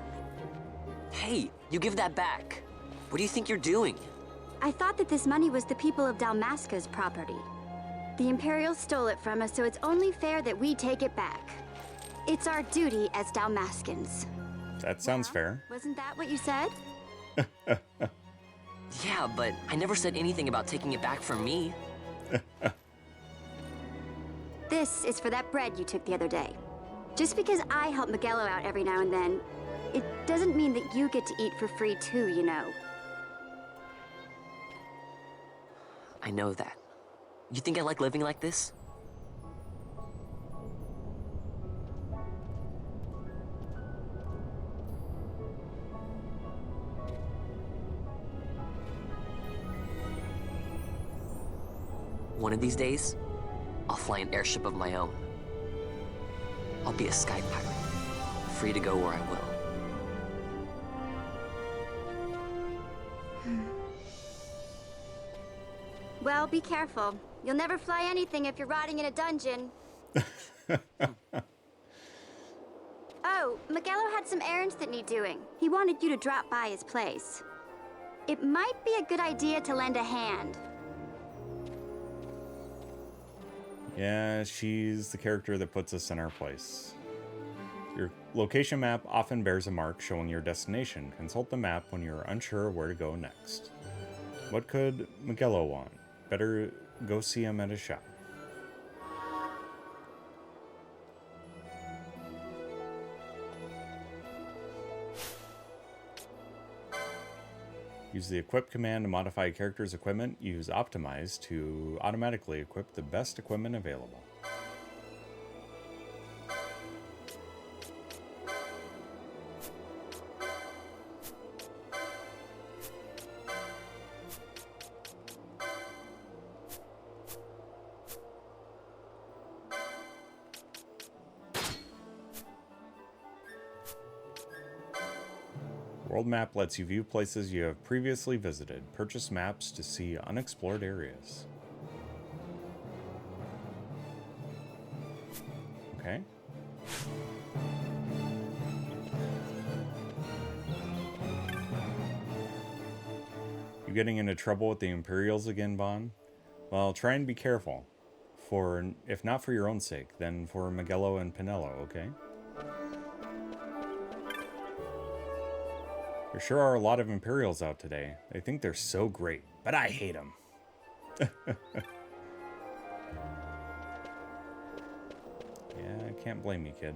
Speaker 11: Hey, you give that back. What do you think you're doing?
Speaker 15: I thought that this money was the people of Dalmasca's property. The Imperials stole it from us, so it's only fair that we take it back. It's our duty as Dalmascans.
Speaker 1: That sounds fair.
Speaker 15: Wasn't that what you said?
Speaker 11: Yeah, but I never said anything about taking it back from me.
Speaker 15: This is for that bread you took the other day. Just because I help Miguelo out every now and then, it doesn't mean that you get to eat for free too, you know.
Speaker 11: I know that. You think I like living like this? One of these days, I'll fly an airship of my own. I'll be a sky pilot, free to go where I will.
Speaker 15: Well, be careful. You'll never fly anything if you're rotting in a dungeon. Oh, Miguelo had some errands that need doing. He wanted you to drop by his place. It might be a good idea to lend a hand.
Speaker 1: Yeah, she's the character that puts us in our place. Your location map often bears a mark showing your destination. Consult the map when you're unsure where to go next. What could Miguelo want? Better go see him at his shop. Use the equip command to modify a character's equipment. Use optimize to automatically equip the best equipment available. World map lets you view places you have previously visited. Purchase maps to see unexplored areas. Okay. You getting into trouble with the Imperials again, Vaughn? Well, try and be careful. If not for your own sake, then for Miguelo and Pinello, okay? There sure are a lot of Imperials out today. They think they're so great, but I hate them. Yeah, I can't blame you, kid.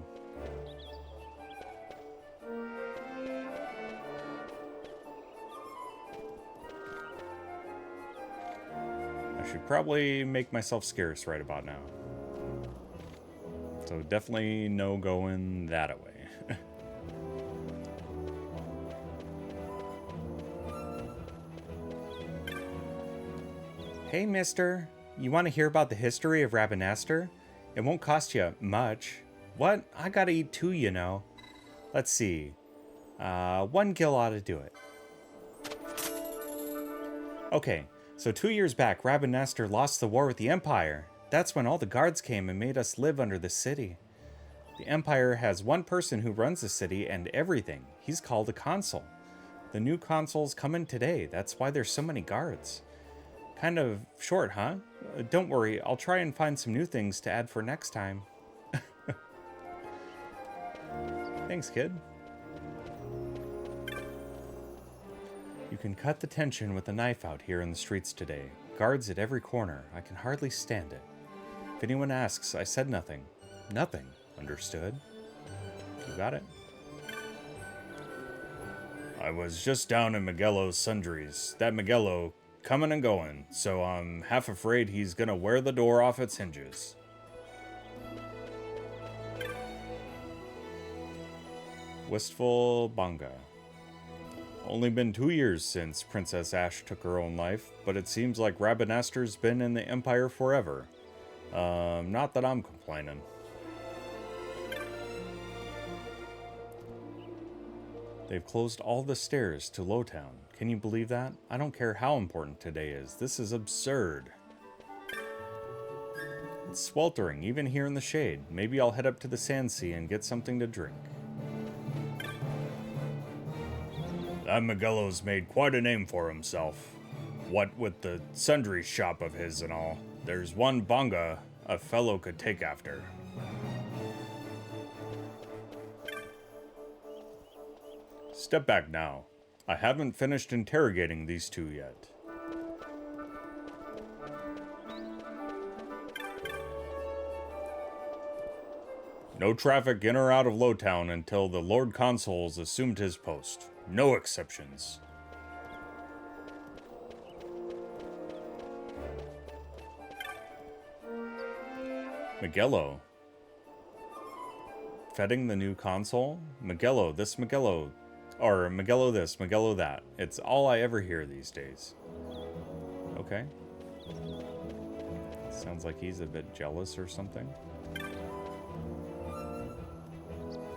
Speaker 1: I should probably make myself scarce right about now. So definitely no going that way. Hey, mister. You want to hear about the history of Rabanastre? It won't cost you much. What? I gotta eat too, you know. Let's see. 1 gil ought to do it. Okay, so 2 years back, Rabanastre lost the war with the Empire. That's when all the guards came and made us live under the city. The Empire has one person who runs the city and everything. He's called a consul. The new consul's coming today. That's why there's so many guards. Kind of short, huh? Don't worry, I'll try and find some new things to add for next time. Thanks, kid. You can cut the tension with a knife out here in the streets today. Guards at every corner. I can hardly stand it. If anyone asks, I said nothing. Nothing. Understood? You got it. I was just down in Miguelo's sundries. That Miguelo coming and going, so I'm half afraid he's gonna wear the door off its hinges. Wistful Banga. Only been 2 years since Princess Ashe took her own life, but it seems like Rabanastor's been in the Empire forever. Not that I'm complaining. They've closed all the stairs to Lowtown. Can you believe that? I don't care how important today is. This is absurd. It's sweltering, even here in the shade. Maybe I'll head up to the Sand Sea and get something to drink. That Miguelo's made quite a name for himself. What with the sundry shop of his and all. There's one banga a fellow could take after. Step back now. I haven't finished interrogating these two yet. No traffic in or out of Lowtown until the Lord Consul's assumed his post. No exceptions. Miguelo. Feting the new consul? Miguelo, this Miguelo. Or Miguelo this, Miguelo that. It's all I ever hear these days. Okay. Sounds like he's a bit jealous or something.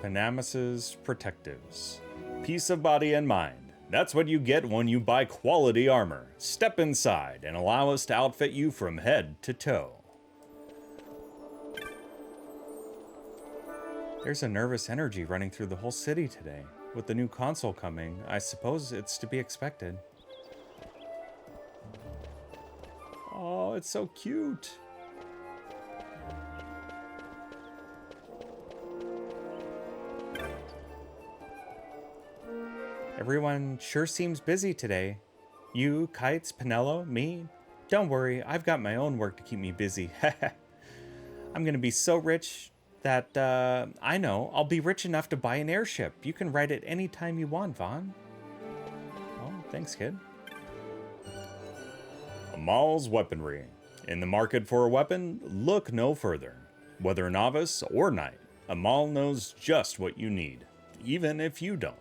Speaker 1: Panamis's Protectives. Peace of body and mind. That's what you get when you buy quality armor. Step inside and allow us to outfit you from head to toe. There's a nervous energy running through the whole city today. With the new console coming, I suppose it's to be expected. Oh, it's so cute. Everyone sure seems busy today. You, Kites, Pinello, me? Don't worry, I've got my own work to keep me busy. I'm gonna be so rich that, I know, I'll be rich enough to buy an airship. You can ride it any time you want, Vaughn. Oh, thanks, kid. Amal's Weaponry. In the market for a weapon, look no further. Whether novice or knight, Amal knows just what you need, even if you don't.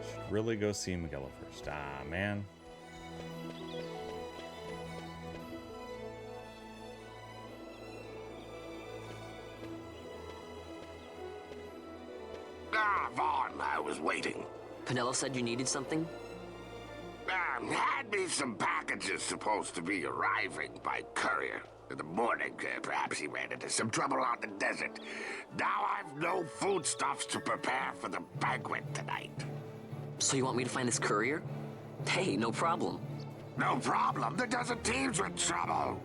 Speaker 1: Should really go see Miguelo first. Ah, man.
Speaker 14: Vaughn, I was waiting.
Speaker 11: Pinello said you needed something?
Speaker 14: Had me some packages supposed to be arriving by courier. In the morning, perhaps he ran into some trouble on the desert. Now I've no foodstuffs to prepare for the banquet tonight.
Speaker 11: So you want me to find this courier? Hey, no problem.
Speaker 14: No problem. The desert teem's with trouble.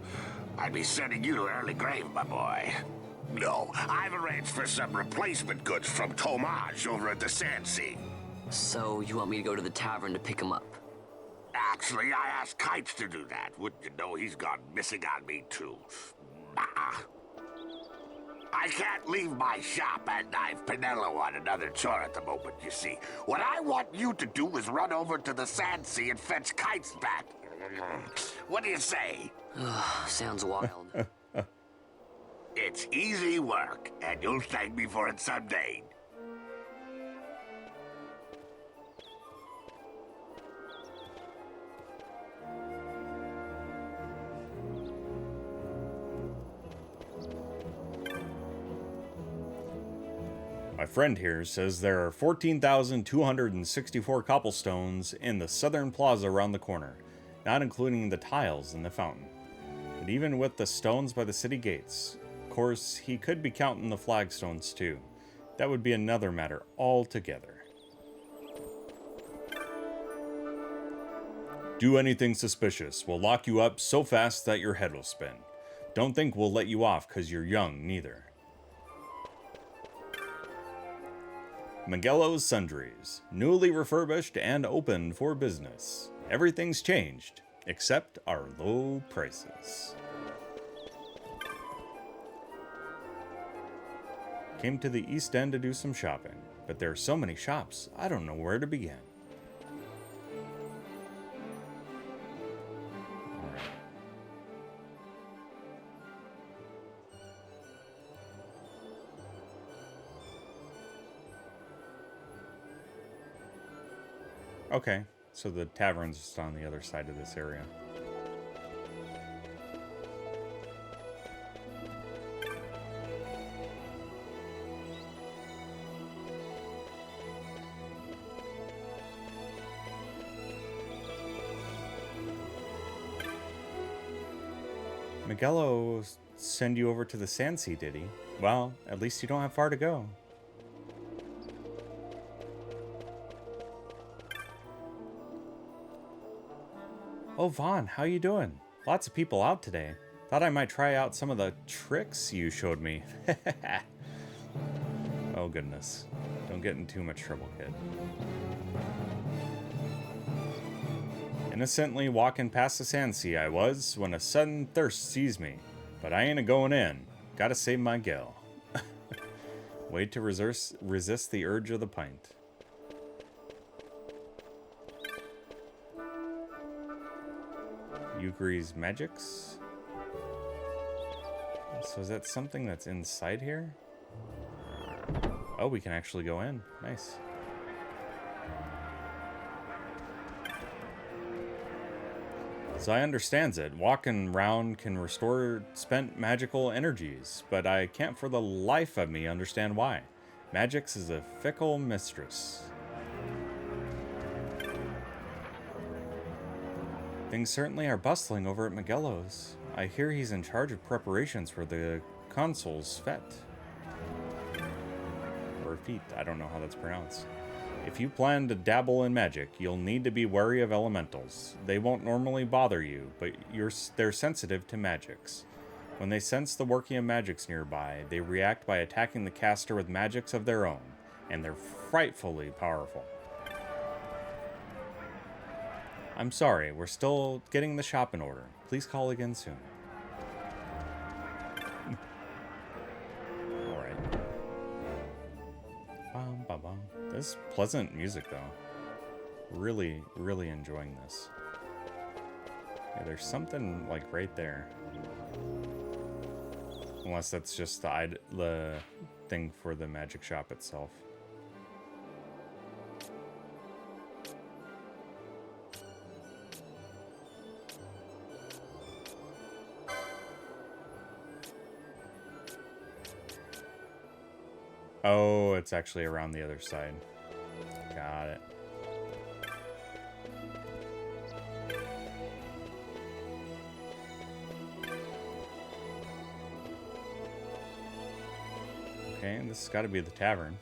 Speaker 14: I'd be sending you to early grave, my boy. No, I've arranged for some replacement goods from Tomage over at the Sand Sea.
Speaker 11: So you want me to go to the tavern to pick him up?
Speaker 14: Actually, I asked Kites to do that. Wouldn't you know he's gone missing on me, too. I can't leave my shop, and I've Pinello on another chore at the moment, you see. What I want you to do is run over to the Sand Sea and fetch Kites back. What do you say?
Speaker 11: Sounds wild.
Speaker 14: It's easy work, and you'll thank me for it someday.
Speaker 1: My friend here says there are 14,264 cobblestones in the southern plaza around the corner, not including the tiles in the fountain. But even with the stones by the city gates, of course, he could be counting the flagstones too. That would be another matter altogether. Do anything suspicious, we'll lock you up so fast that your head will spin. Don't think we'll let you off because you're young, neither. Miguelo's Sundries, newly refurbished and open for business. Everything's changed, except our low prices. Came to the East End to do some shopping, but there are so many shops, I don't know where to begin. Okay, so the tavern's just on the other side of this area. Miguelo send you over to the Sandsea, did he? Well, at least you don't have far to go. Oh, Vaughn, how you doing? Lots of people out today. Thought I might try out some of the tricks you showed me. Oh, goodness. Don't get in too much trouble, kid. Innocently walking past the Sandsea I was when a sudden thirst seized me. But I ain't a-going in. Gotta save my gal. Wait to resist the urge of the pint. Yukari's Magics? So is that something that's inside here? Oh, we can actually go in. Nice. As I understands it, walking round can restore spent magical energies, but I can't for the life of me understand why. Magix is a fickle mistress. Things certainly are bustling over at Miguelo's. I hear he's in charge of preparations for the consul's fete. Or feat, I don't know how that's pronounced. If you plan to dabble in magic, you'll need to be wary of elementals. They won't normally bother you, but they're sensitive to magics. When they sense the working of magics nearby, they react by attacking the caster with magics of their own, and they're frightfully powerful. I'm sorry, we're still getting the shop in order. Please call again soon. Alright. This is pleasant music, though. Really, really enjoying this. Yeah, there's something, like, right there. Unless that's just the thing for the magic shop itself. Oh, it's actually around the other side. Got it. Okay, and this has got to be the tavern.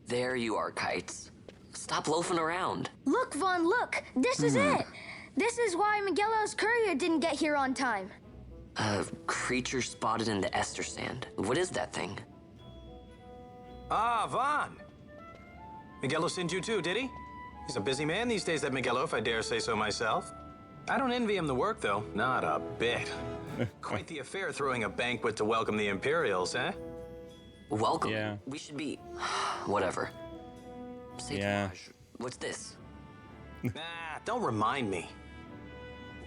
Speaker 11: There you are, Kites. Stop loafing around.
Speaker 13: Look, Vaughn, look! This is it! This is why Miguelo's courier didn't get here on time.
Speaker 11: A creature spotted in the ester sand. What is that thing?
Speaker 16: Ah, Vaughn! Miguelo sent you too, did he? He's a busy man these days, that Miguelo, if I dare say so myself. I don't envy him the work, though. Not a bit. Quite the affair throwing a banquet to welcome the Imperials, eh?
Speaker 11: Welcome?
Speaker 1: Yeah.
Speaker 11: We should be... Whatever.
Speaker 1: Yeah.
Speaker 11: What's this?
Speaker 16: Nah, don't remind me.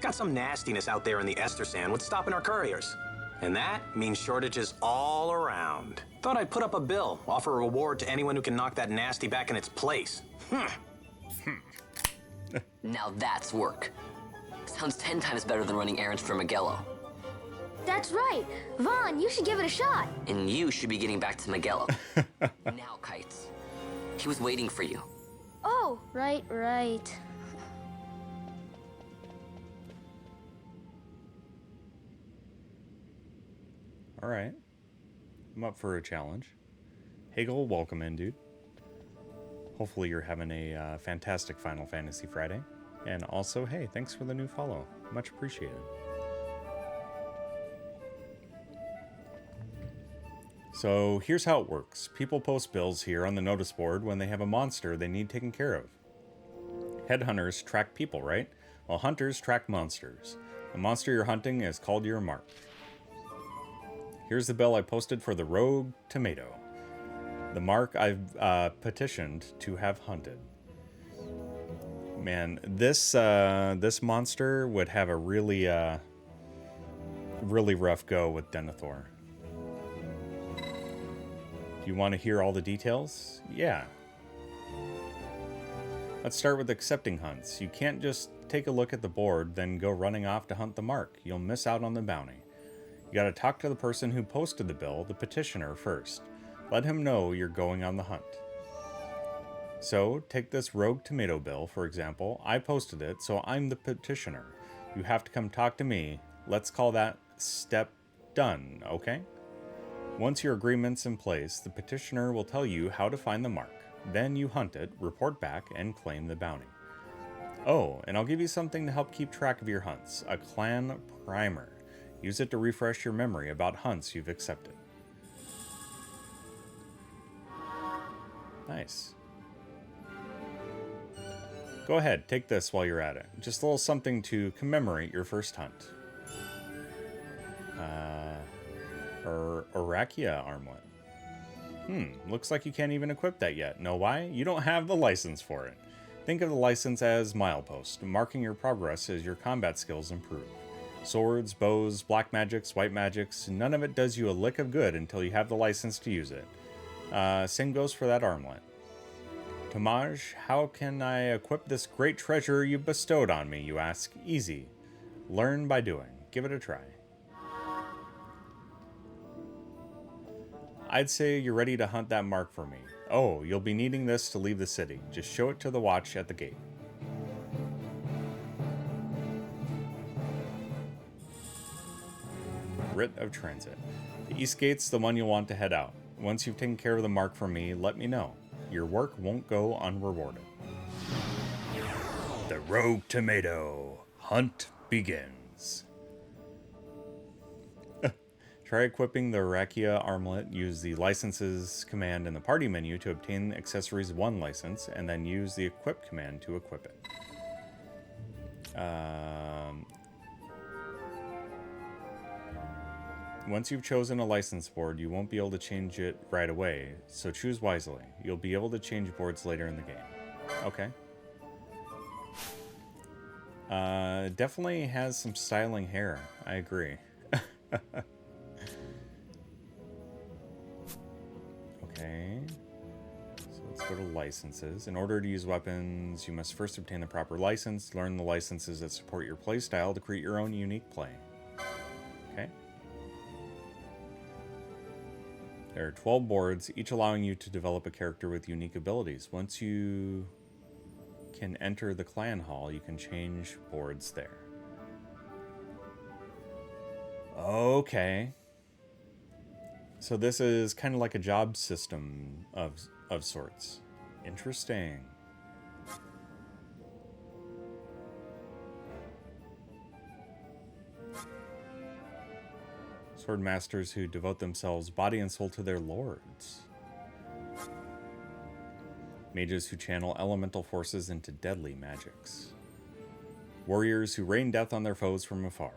Speaker 16: Got some nastiness out there in the ester sand. What's stopping our couriers? And that means shortages all around. Thought I'd put up a bill, offer a reward to anyone who can knock that nasty back in its place.
Speaker 11: Now that's work. Sounds 10 times better than running errands for Miguelo.
Speaker 13: That's right. Vaughn, you should give it a shot.
Speaker 11: And you should be getting back to Miguelo. Now, Kites. He was waiting for you.
Speaker 13: Oh, right.
Speaker 1: All right. I'm up for a challenge. Hagel, welcome in, dude. Hopefully you're having a fantastic Final Fantasy Friday. And also, hey, thanks for the new follow. Much appreciated. So here's how it works. People post bills here on the notice board when they have a monster they need taken care of. Headhunters track people, right? While hunters track monsters. The monster you're hunting is called your mark. Here's the bill I posted for the rogue tomato. The mark I've petitioned to have hunted. Man, this monster would have a really rough go with Denethor. Do you want to hear all the details? Yeah. Let's start with accepting hunts. You can't just take a look at the board, then go running off to hunt the mark. You'll miss out on the bounty. You gotta talk to the person who posted the bill, the petitioner, first. Let him know you're going on the hunt. So, take this rogue tomato bill, for example. I posted it, so I'm the petitioner. You have to come talk to me. Let's call that step done, okay? Once your agreement's in place, the petitioner will tell you how to find the mark. Then you hunt it, report back, and claim the bounty. Oh, and I'll give you something to help keep track of your hunts. A clan primer. Use it to refresh your memory about hunts you've accepted. Nice. Go ahead, take this while you're at it. Just a little something to commemorate your first hunt. Orakia armlet. Looks like you can't even equip that yet. Know why? You don't have the license for it. Think of the license as milepost, marking your progress as your combat skills improve. Swords, bows, black magics, white magics, none of it does you a lick of good until you have the license to use it. Same goes for that armlet. Tomaj, how can I equip this great treasure you've bestowed on me, you ask? Easy. Learn by doing. Give it a try. I'd say you're ready to hunt that mark for me. Oh, you'll be needing this to leave the city. Just show it to the watch at the gate. Writ of transit. The east gate's the one you'll want to head out. Once you've taken care of the mark for me, let me know. Your work won't go unrewarded. The rogue tomato. Hunt begins. Try equipping the Rakia armlet. Use the licenses command in the party menu to obtain accessories 1 license, and then use the equip command to equip it. Once you've chosen a license board, you won't be able to change it right away, so choose wisely. You'll be able to change boards later in the game. Okay. Definitely has some styling hair. I agree. Okay. So let's go to licenses. In order to use weapons, you must first obtain the proper license, learn the licenses that support your playstyle to create your own unique play. Okay. There are 12 boards, each allowing you to develop a character with unique abilities. Once you can enter the clan hall, you can change boards there. Okay. So this is kind of like a job system of sorts. Interesting. Sword masters who devote themselves body and soul to their lords. Mages who channel elemental forces into deadly magics. Warriors who rain death on their foes from afar.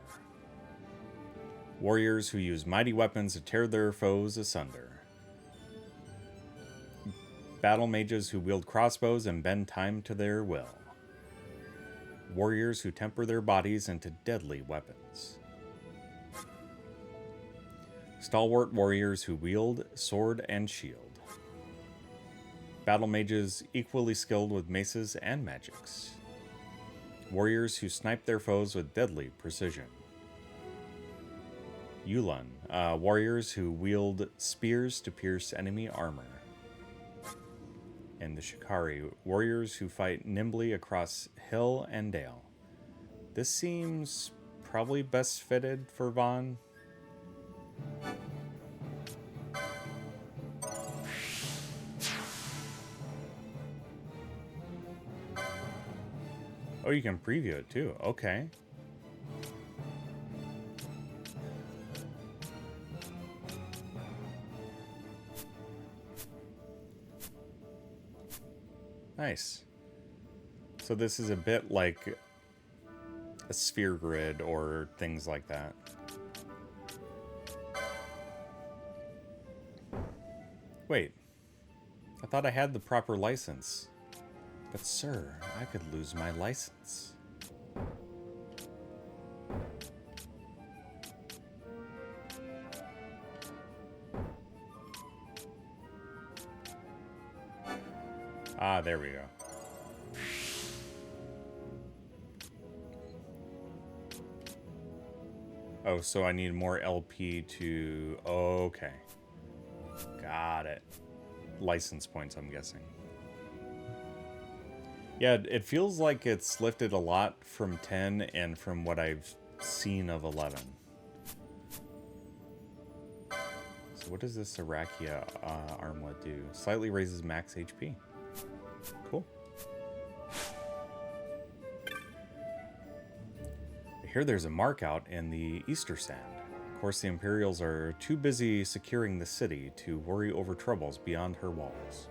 Speaker 1: Warriors who use mighty weapons to tear their foes asunder. Battle mages who wield crossbows and bend time to their will. Warriors who temper their bodies into deadly weapons. Stalwart warriors who wield sword and shield. Battle mages equally skilled with maces and magics. Warriors who snipe their foes with deadly precision. Yulan, warriors who wield spears to pierce enemy armor. And the Shikari, warriors who fight nimbly across hill and dale. This seems probably best fitted for Vaughn. Oh, you can preview it too. Okay. Nice. So this is a bit like a sphere grid or things like that. Wait. I thought I had the proper license. But sir, I could lose my license. Ah, there we go. Oh, so I need more LP to... Okay. Got it. License points, I'm guessing. Yeah, it feels like it's lifted a lot from 10 and from what I've seen of 11. So what does this Arakia armlet do? Slightly raises max HP. Cool. I hear there's a mark out in the Easter Sand. Of course, the Imperials are too busy securing the city to worry over troubles beyond her walls.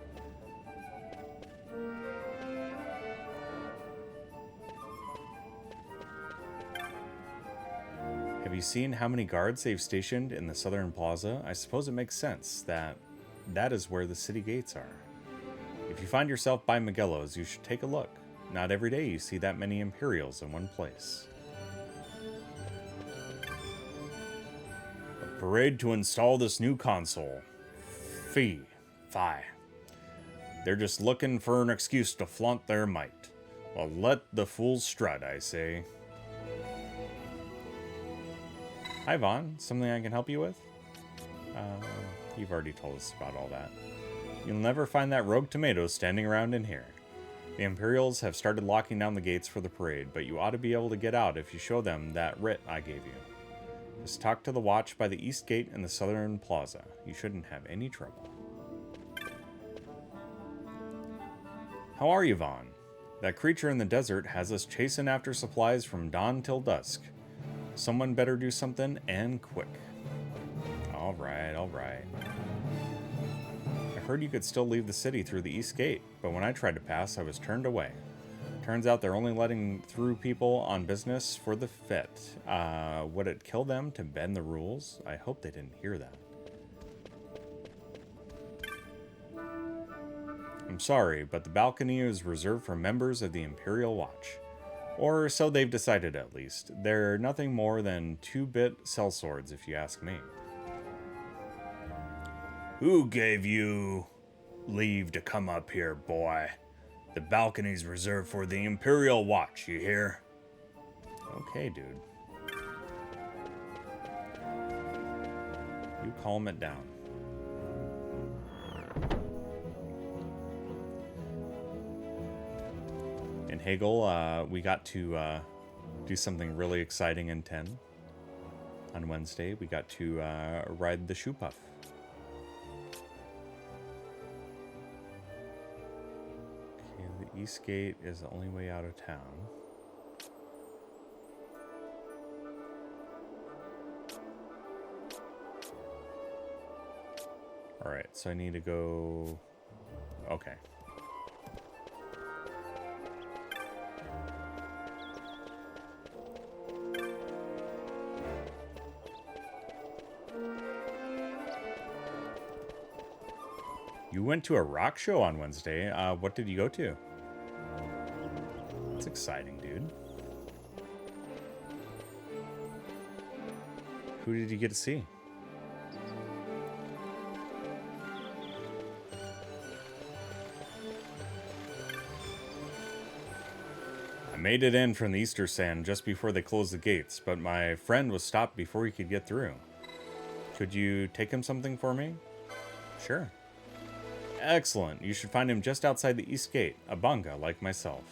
Speaker 1: Have you seen how many guards they've stationed in the southern plaza? I suppose it makes sense that that is where the city gates are. If you find yourself by Magello's, you should take a look. Not every day you see that many Imperials in one place. A parade to install this new console. Fee. They're just looking for an excuse to flaunt their might. Well, let the fools strut, I say. Hi, Vaughn. Something I can help you with? You've already told us about all that. You'll never find that rogue tomato standing around in here. The Imperials have started locking down the gates for the parade, but you ought to be able to get out if you show them that writ I gave you. Just talk to the watch by the east gate in the southern plaza. You shouldn't have any trouble. How are you, Vaughn? That creature in the desert has us chasing after supplies from dawn till dusk. Someone better do something, and quick. Alright, alright. I heard you could still leave the city through the east gate, but when I tried to pass, I was turned away. Turns out they're only letting through people on business for the fit. Would it kill them to bend the rules? I hope they didn't hear that. I'm sorry, but the balcony is reserved for members of the Imperial Watch. Or so they've decided, at least. They're nothing more than 2-bit sellswords, if you ask me. Who gave you leave to come up here, boy? The balcony's reserved for the Imperial Watch, you hear? Okay, dude. You calm it down. In Hegel, we got to do something really exciting in 10. On Wednesday, we got to ride the shoe puff. Okay, the east gate is the only way out of town. Alright, so I need to go... Okay. You went to a rock show on Wednesday. What did you go to? That's exciting, dude. Who did you get to see? I made it in from the Easter Sand just before they closed the gates, but my friend was stopped before he could get through. Could you take him something for me? Sure. Excellent. You should find him just outside the east gate, a banga like myself.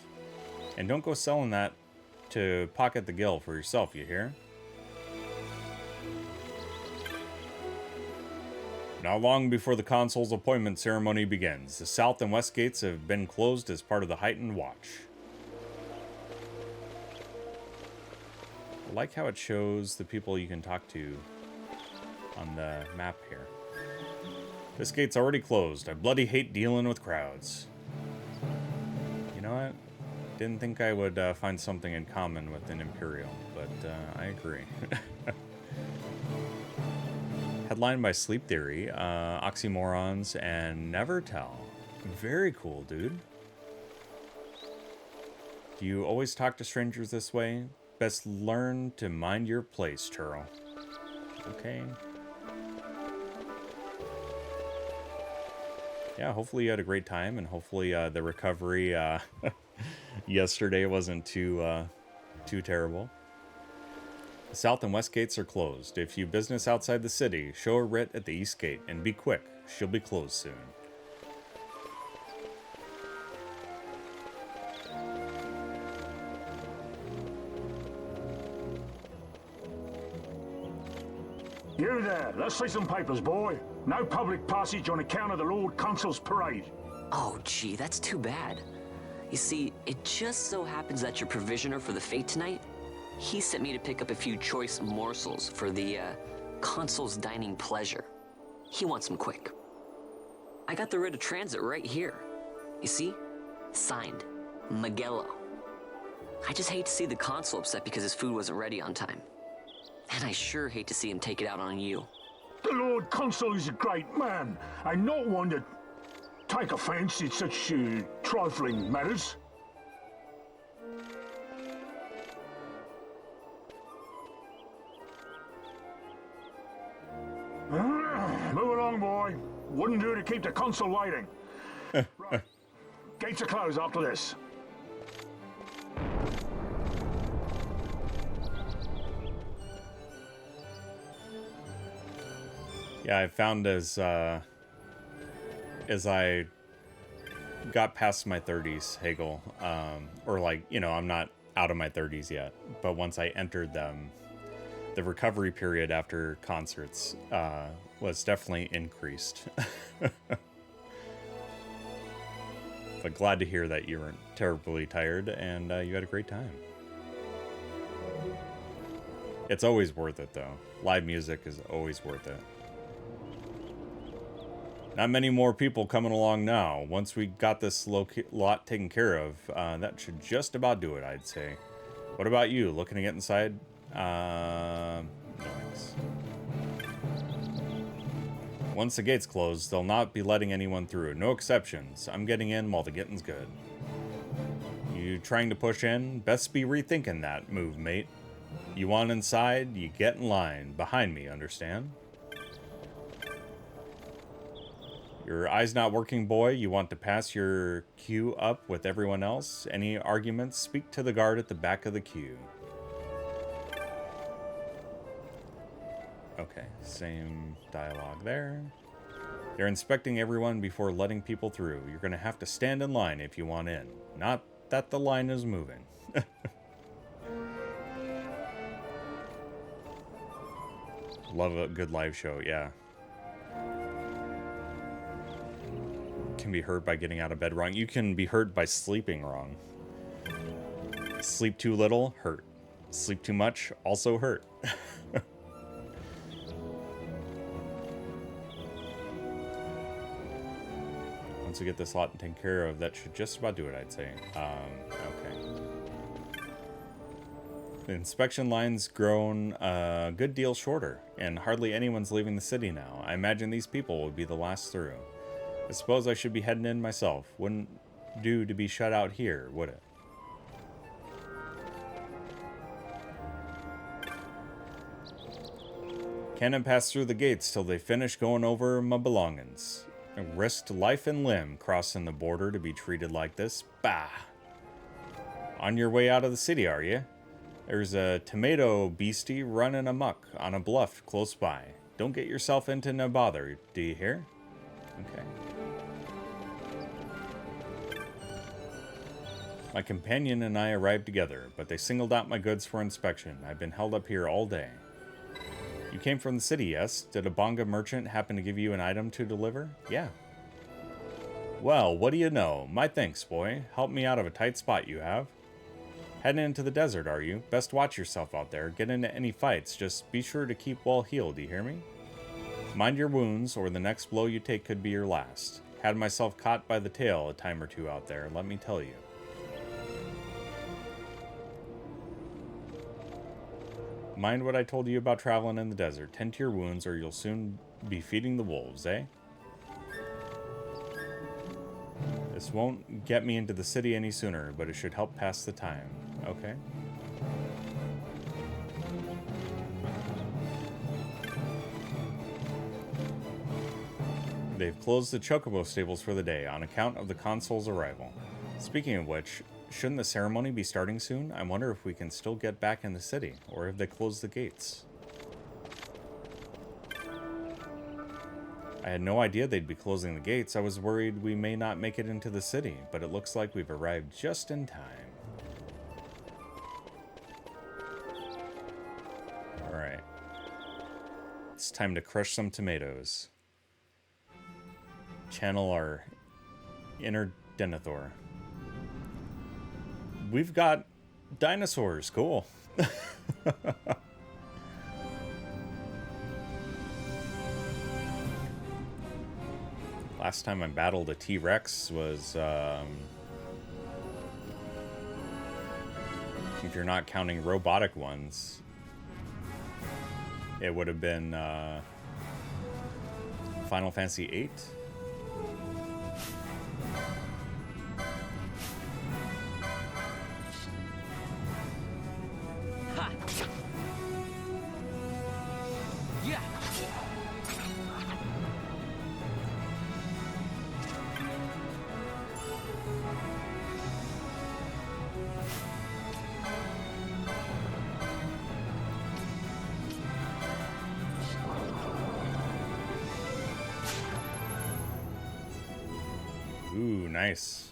Speaker 1: And don't go selling that to pocket the gill for yourself, you hear? Not long before the consul's appointment ceremony begins, the south and west gates have been closed as part of the heightened watch. I like how it shows the people you can talk to on the map here. This gate's already closed. I bloody hate dealing with crowds. You know what? Didn't think I would find something in common with an Imperial, but I agree. Headlined by Sleep Theory, Oxymorons, and Never Tell. Very cool, dude. Do you always talk to strangers this way? Best learn to mind your place, churl. Okay. Yeah, hopefully you had a great time, and hopefully the recovery yesterday wasn't too terrible. The south and west gates are closed. If you business outside the city, show a writ at the east gate, and be quick. She'll be closed soon.
Speaker 17: You there, let's see some papers, boy. No public passage on account of the Lord Consul's parade.
Speaker 11: Oh, gee, that's too bad. You see, it just so happens that your provisioner for the fete tonight, he sent me to pick up a few choice morsels for the, Consul's dining pleasure. He wants them quick. I got the writ of transit right here. You see? Signed, Magello. I just hate to see the Consul upset because his food wasn't ready on time. And I sure hate to see him take it out on you.
Speaker 17: The Lord Consul is a great man, and not one to take offense in such trifling matters. Move along, boy. Wouldn't do to keep the Consul waiting. Right. Gates are closed after this.
Speaker 1: Yeah, I found as I got past my 30s, Hegel, or like, you know, I'm not out of my 30s yet, but once I entered them, the recovery period after concerts was definitely increased. But glad to hear that you weren't terribly tired and you had a great time. It's always worth it, though. Live music is always worth it. Not many more people coming along now. Once we got this lot taken care of, that should just about do it, I'd say. What about you? Looking to get inside? No thanks. Once the gate's closed, they'll not be letting anyone through. No exceptions. I'm getting in while the getting's good. You trying to push in? Best be rethinking that move, mate. You want inside? You get in line. Behind me, understand? Your eye's not working, boy. You want to pass your queue up with everyone else? Any arguments? Speak to the guard at the back of the queue. Okay, same dialogue there. They're inspecting everyone before letting people through. You're going to have to stand in line if you want in. Not that the line is moving. Love a good live show, yeah. Can be hurt by getting out of bed wrong. You can be hurt by sleeping wrong. Sleep too little, hurt. Sleep too much, also hurt. Once we get this lot taken care of, that should just about do it, I'd say. Okay. The inspection line's grown a good deal shorter, and hardly anyone's leaving the city now. I imagine these people would be the last through. I suppose I should be heading in myself. Wouldn't do to be shut out here, would it? Can't pass through the gates till they finish going over my belongings. I risked life and limb crossing the border to be treated like this. Bah! On your way out of the city, are you? There's a tomato beastie running amok on a bluff close by. Don't get yourself into no bother, do you hear? Okay. My companion and I arrived together, but they singled out my goods for inspection. I've been held up here all day. You came from the city, yes? Did a Bonga merchant happen to give you an item to deliver? Yeah. Well, what do you know? My thanks, boy. Helped me out of a tight spot you have. Heading into the desert, are you? Best watch yourself out there. Get into any fights. Just be sure to keep well healed, do you hear me? Mind your wounds, or the next blow you take could be your last. Had myself caught by the tail a time or two out there, let me tell you. Mind what I told you about traveling in the desert. Tend to your wounds, or you'll soon be feeding the wolves, eh? This won't get me into the city any sooner, but it should help pass the time. Okay. They've closed the Chocobo stables for the day on account of the console's arrival. Speaking of which, shouldn't the ceremony be starting soon? I wonder if we can still get back in the city, or if they closed the gates. I had no idea they'd be closing the gates. I was worried we may not make it into the city, but it looks like we've arrived just in time. Alright. It's time to crush some tomatoes. Channel our inner Denethor. We've got dinosaurs. Cool. Last time I battled a T-Rex was, if you're not counting robotic ones, it would have been Final Fantasy VIII. Ooh, nice.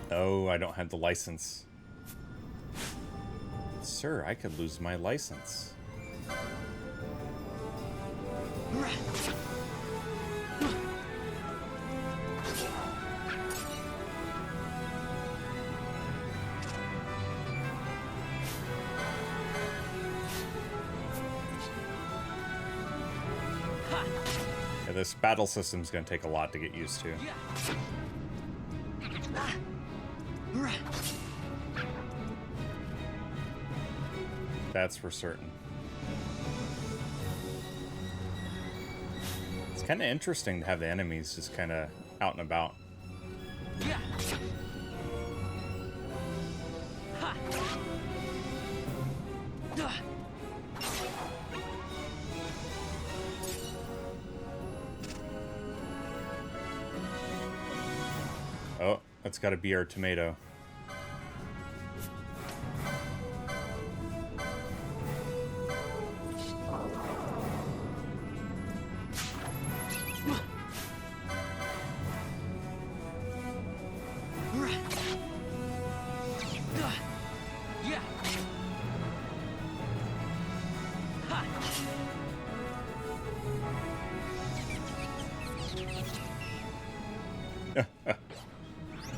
Speaker 1: Oh, I don't have the license. Sir, I could lose my license. Yeah, this battle system's gonna take a lot to get used to. That's for certain. It's kind of interesting to have the enemies just kind of out and about. Oh, that's got to be our tomato.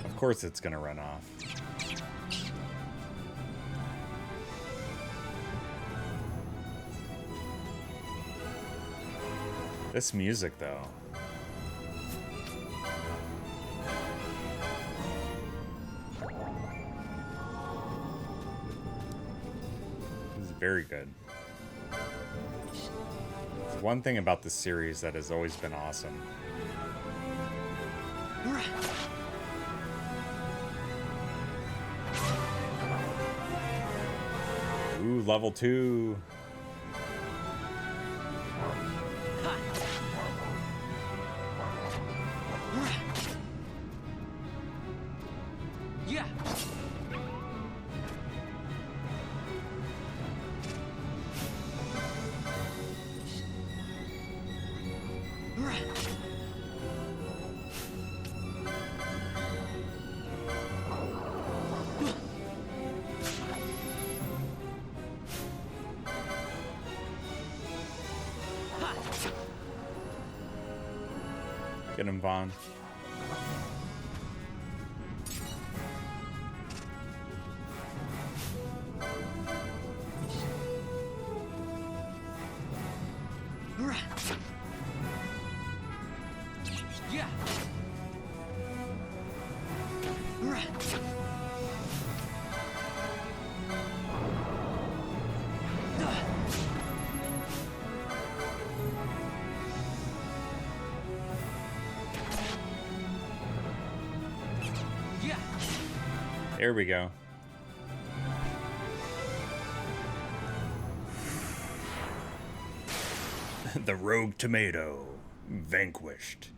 Speaker 1: Of course it's gonna run off. This music, though. This is very good. There's one thing about this series that has always been awesome. Ooh, level 2.
Speaker 18: Yeah.
Speaker 1: Get him, Vaughn. There we go. The rogue tomato vanquished.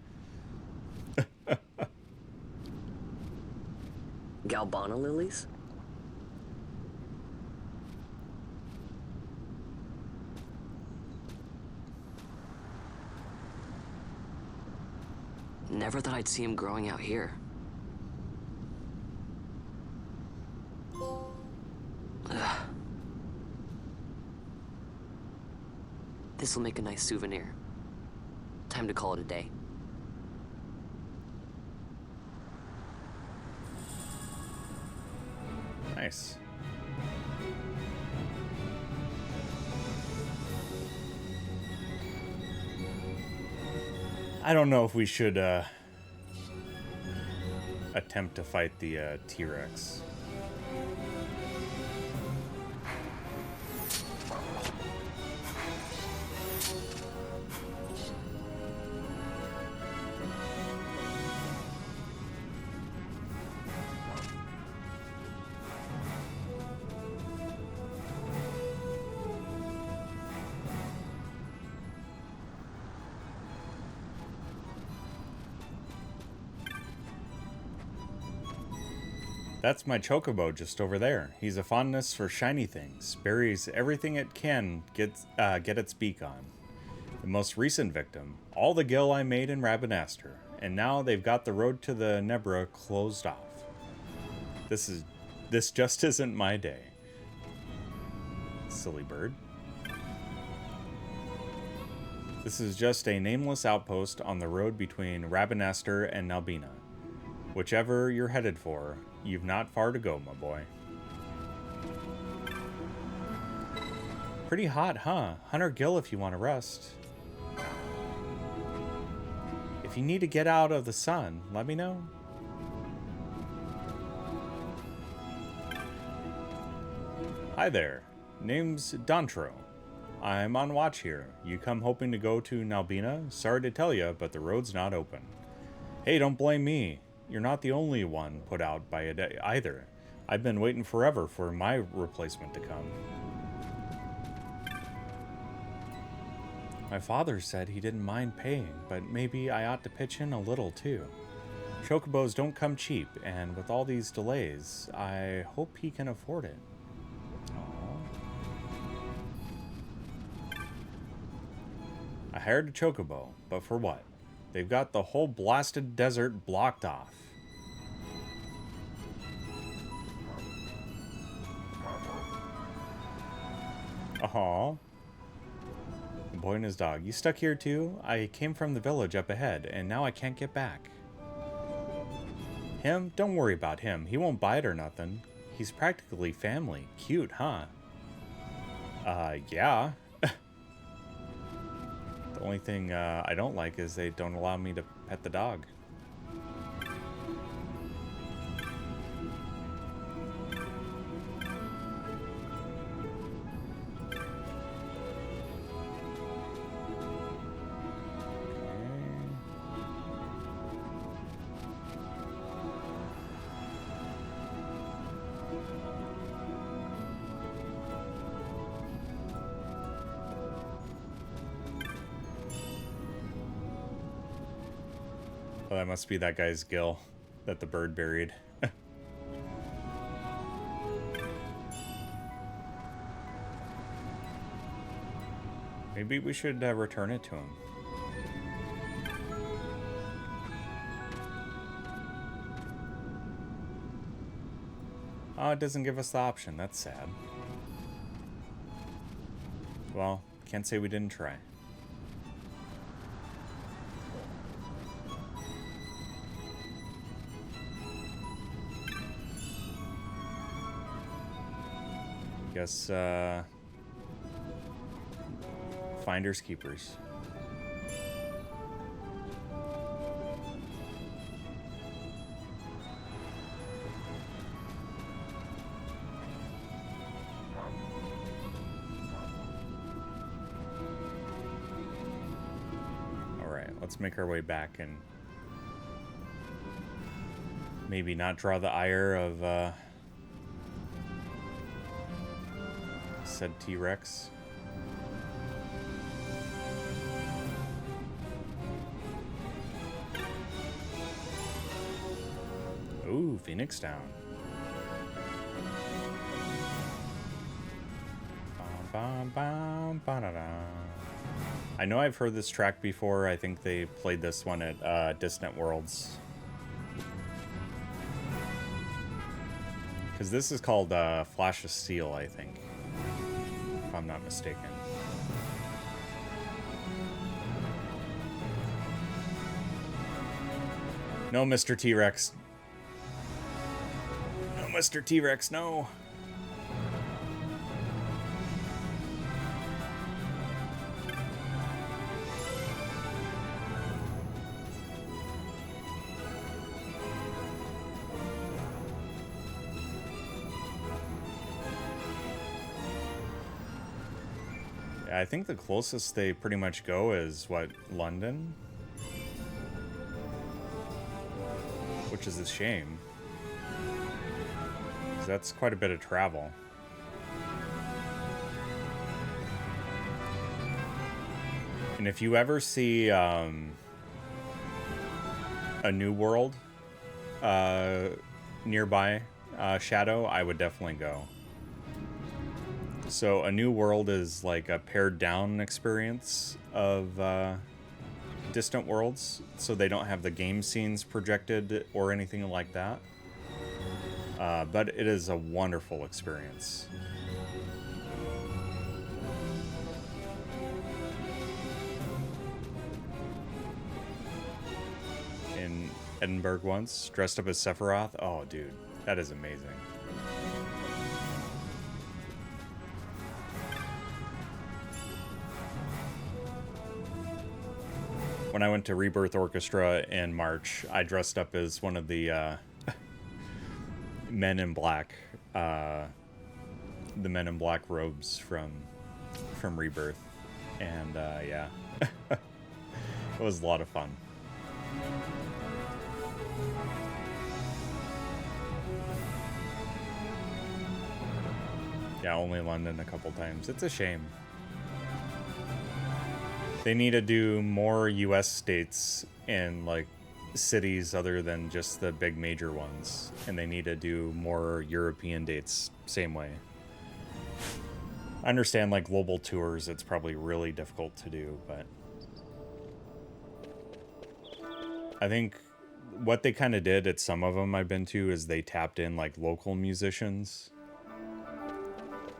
Speaker 11: Galbana lilies? Never thought I'd see him growing out here. Ugh. This'll make a nice souvenir. Time to call it a day.
Speaker 1: Nice. I don't know if we should attempt to fight the T-Rex. That's my chocobo just over there. He's a fondness for shiny things. Buries everything it can get its beak on. The most recent victim, all the gil I made in Rabanastre, and now they've got the road to the Nebra closed off. This just isn't my day. Silly bird. This is just a nameless outpost on the road between Rabanastre and Nalbina. Whichever you're headed for, you've not far to go, my boy. Pretty hot, huh? 100 gil if you want to rest. If you need to get out of the sun, let me know. Hi there. Name's Dantro. I'm on watch here. You come hoping to go to Nalbina? Sorry to tell you, but the road's not open. Hey, don't blame me. You're not the only one put out by it either. I've been waiting forever for my replacement to come. My father said he didn't mind paying, but maybe I ought to pitch in a little too. Chocobos don't come cheap, and with all these delays, I hope he can afford it. Aww. I hired a chocobo, but for what? They've got the whole blasted desert blocked off. Aww. The boy and his dog. You stuck here too? I came from the village up ahead, and now I can't get back. Him? Don't worry about him. He won't bite or nothing. He's practically family. Cute, huh? Yeah. The only thing I don't like is they don't allow me to pet the dog. Oh, that must be that guy's gill that the bird buried. Maybe we should return it to him. Oh, it doesn't give us the option. That's sad. Well, can't say we didn't try. Guess, finders keepers. Alright, let's make our way back and maybe not draw the ire of said T-Rex. Ooh, Phoenix Down. Bum, bum, ba-da-da. I know I've heard this track before. I think they played this one at Distant Worlds. Because this is called Flash of Steel, I think. If I'm not mistaken. No, Mr. T-Rex. No, Mr. T-Rex, no. I think the closest they pretty much go is, what, London? Which is a shame. 'Cause that's quite a bit of travel. And if you ever see a New World nearby Shadow, I would definitely go. So a New World is like a pared down experience of Distant Worlds, so they don't have the game scenes projected or anything like that. But it is a wonderful experience. In Edinburgh once, dressed up as Sephiroth. Oh, dude, that is amazing. When I went to Rebirth Orchestra in March, I dressed up as one of the Men in Black, the Men in Black robes from Rebirth, and yeah, it was a lot of fun. Yeah, only London a couple times. It's a shame. They need to do more US states and like cities other than just the big major ones. And they need to do more European dates same way. I understand like global tours, it's probably really difficult to do, but I think what they kind of did at some of them I've been to is they tapped in like local musicians.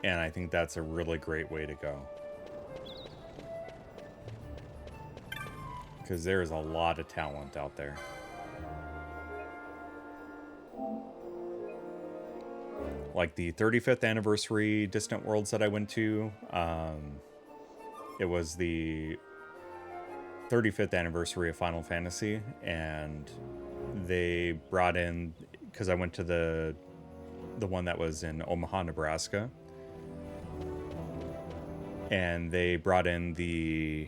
Speaker 1: And I think that's a really great way to go. Because there is a lot of talent out there. Like the 35th anniversary Distant Worlds that I went to, it was the 35th anniversary of Final Fantasy, and they brought in, because I went to the one that was in Omaha, Nebraska, and they brought in the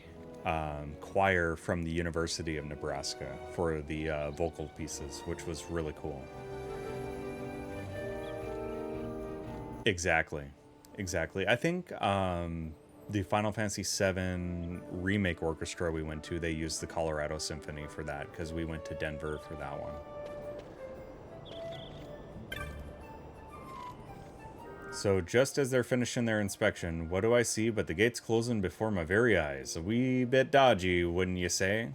Speaker 1: choir from the University of Nebraska for the vocal pieces, which was really cool. Exactly. I think the Final Fantasy VII Remake Orchestra we went to, they used the Colorado Symphony for that, because we went to Denver for that one. So just as they're finishing their inspection, what do I see but the gates closing before my very eyes? A wee bit dodgy, wouldn't you say?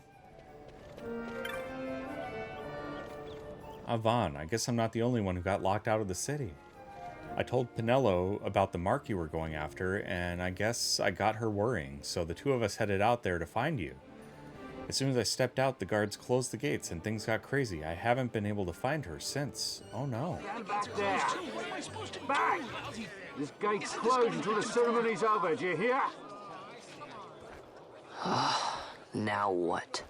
Speaker 1: Vaughn, I guess I'm not the only one who got locked out of the city. I told Pinello about the mark you were going after, and I guess I got her worrying, so the two of us headed out there to find you. As soon as I stepped out, the guards closed the gates and things got crazy. I haven't been able to find her since. Oh no.
Speaker 17: Stand back there! Back! This gate's closed until the ceremony's over, do you hear?
Speaker 11: Now what?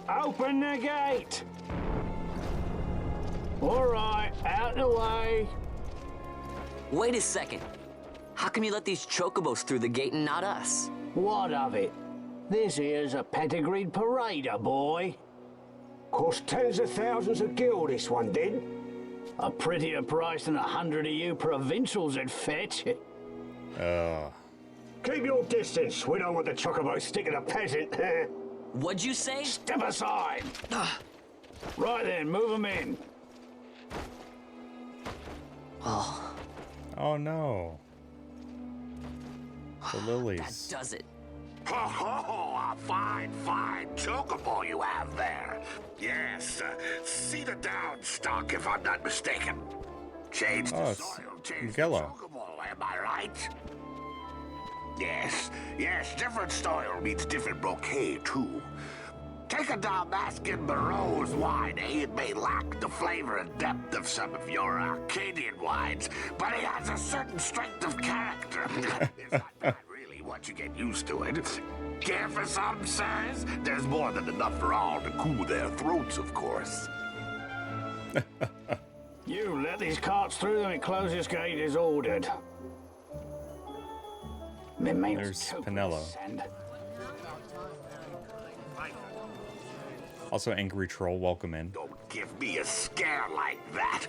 Speaker 17: Open the gate! Alright, out the way.
Speaker 11: Wait a second. How come you let these chocobos through the gate and not us?
Speaker 17: What of it? This here's a pedigreed parader, boy. Cost tens of thousands of gil, this one did. A prettier price than 100 of you provincials would fetch. Keep your distance. We don't want the chocobo sticking a peasant.
Speaker 11: What'd you say?
Speaker 17: Step aside. Right then, move them in.
Speaker 11: Oh.
Speaker 1: Oh no. The lilies.
Speaker 11: That does it.
Speaker 14: Ho ho! A fine chocobo you have there. Yes, cedar down stock if I'm not mistaken. Change the soil, change the chocobo, am I right? Yes, different soil means different bouquet too. Take a Dalmascan Barrow's wine, It may lack the flavor and depth of some of your Arcadian wines, but it has a certain strength of character. It's not bad, really, once you get used to it. Care for some, sirs? There's more than enough for all to cool their throats, of course.
Speaker 17: You let these carts through and close this gate as ordered.
Speaker 1: There's Pinello. Also, Angry Troll, welcome in.
Speaker 14: Don't give me a scare like that.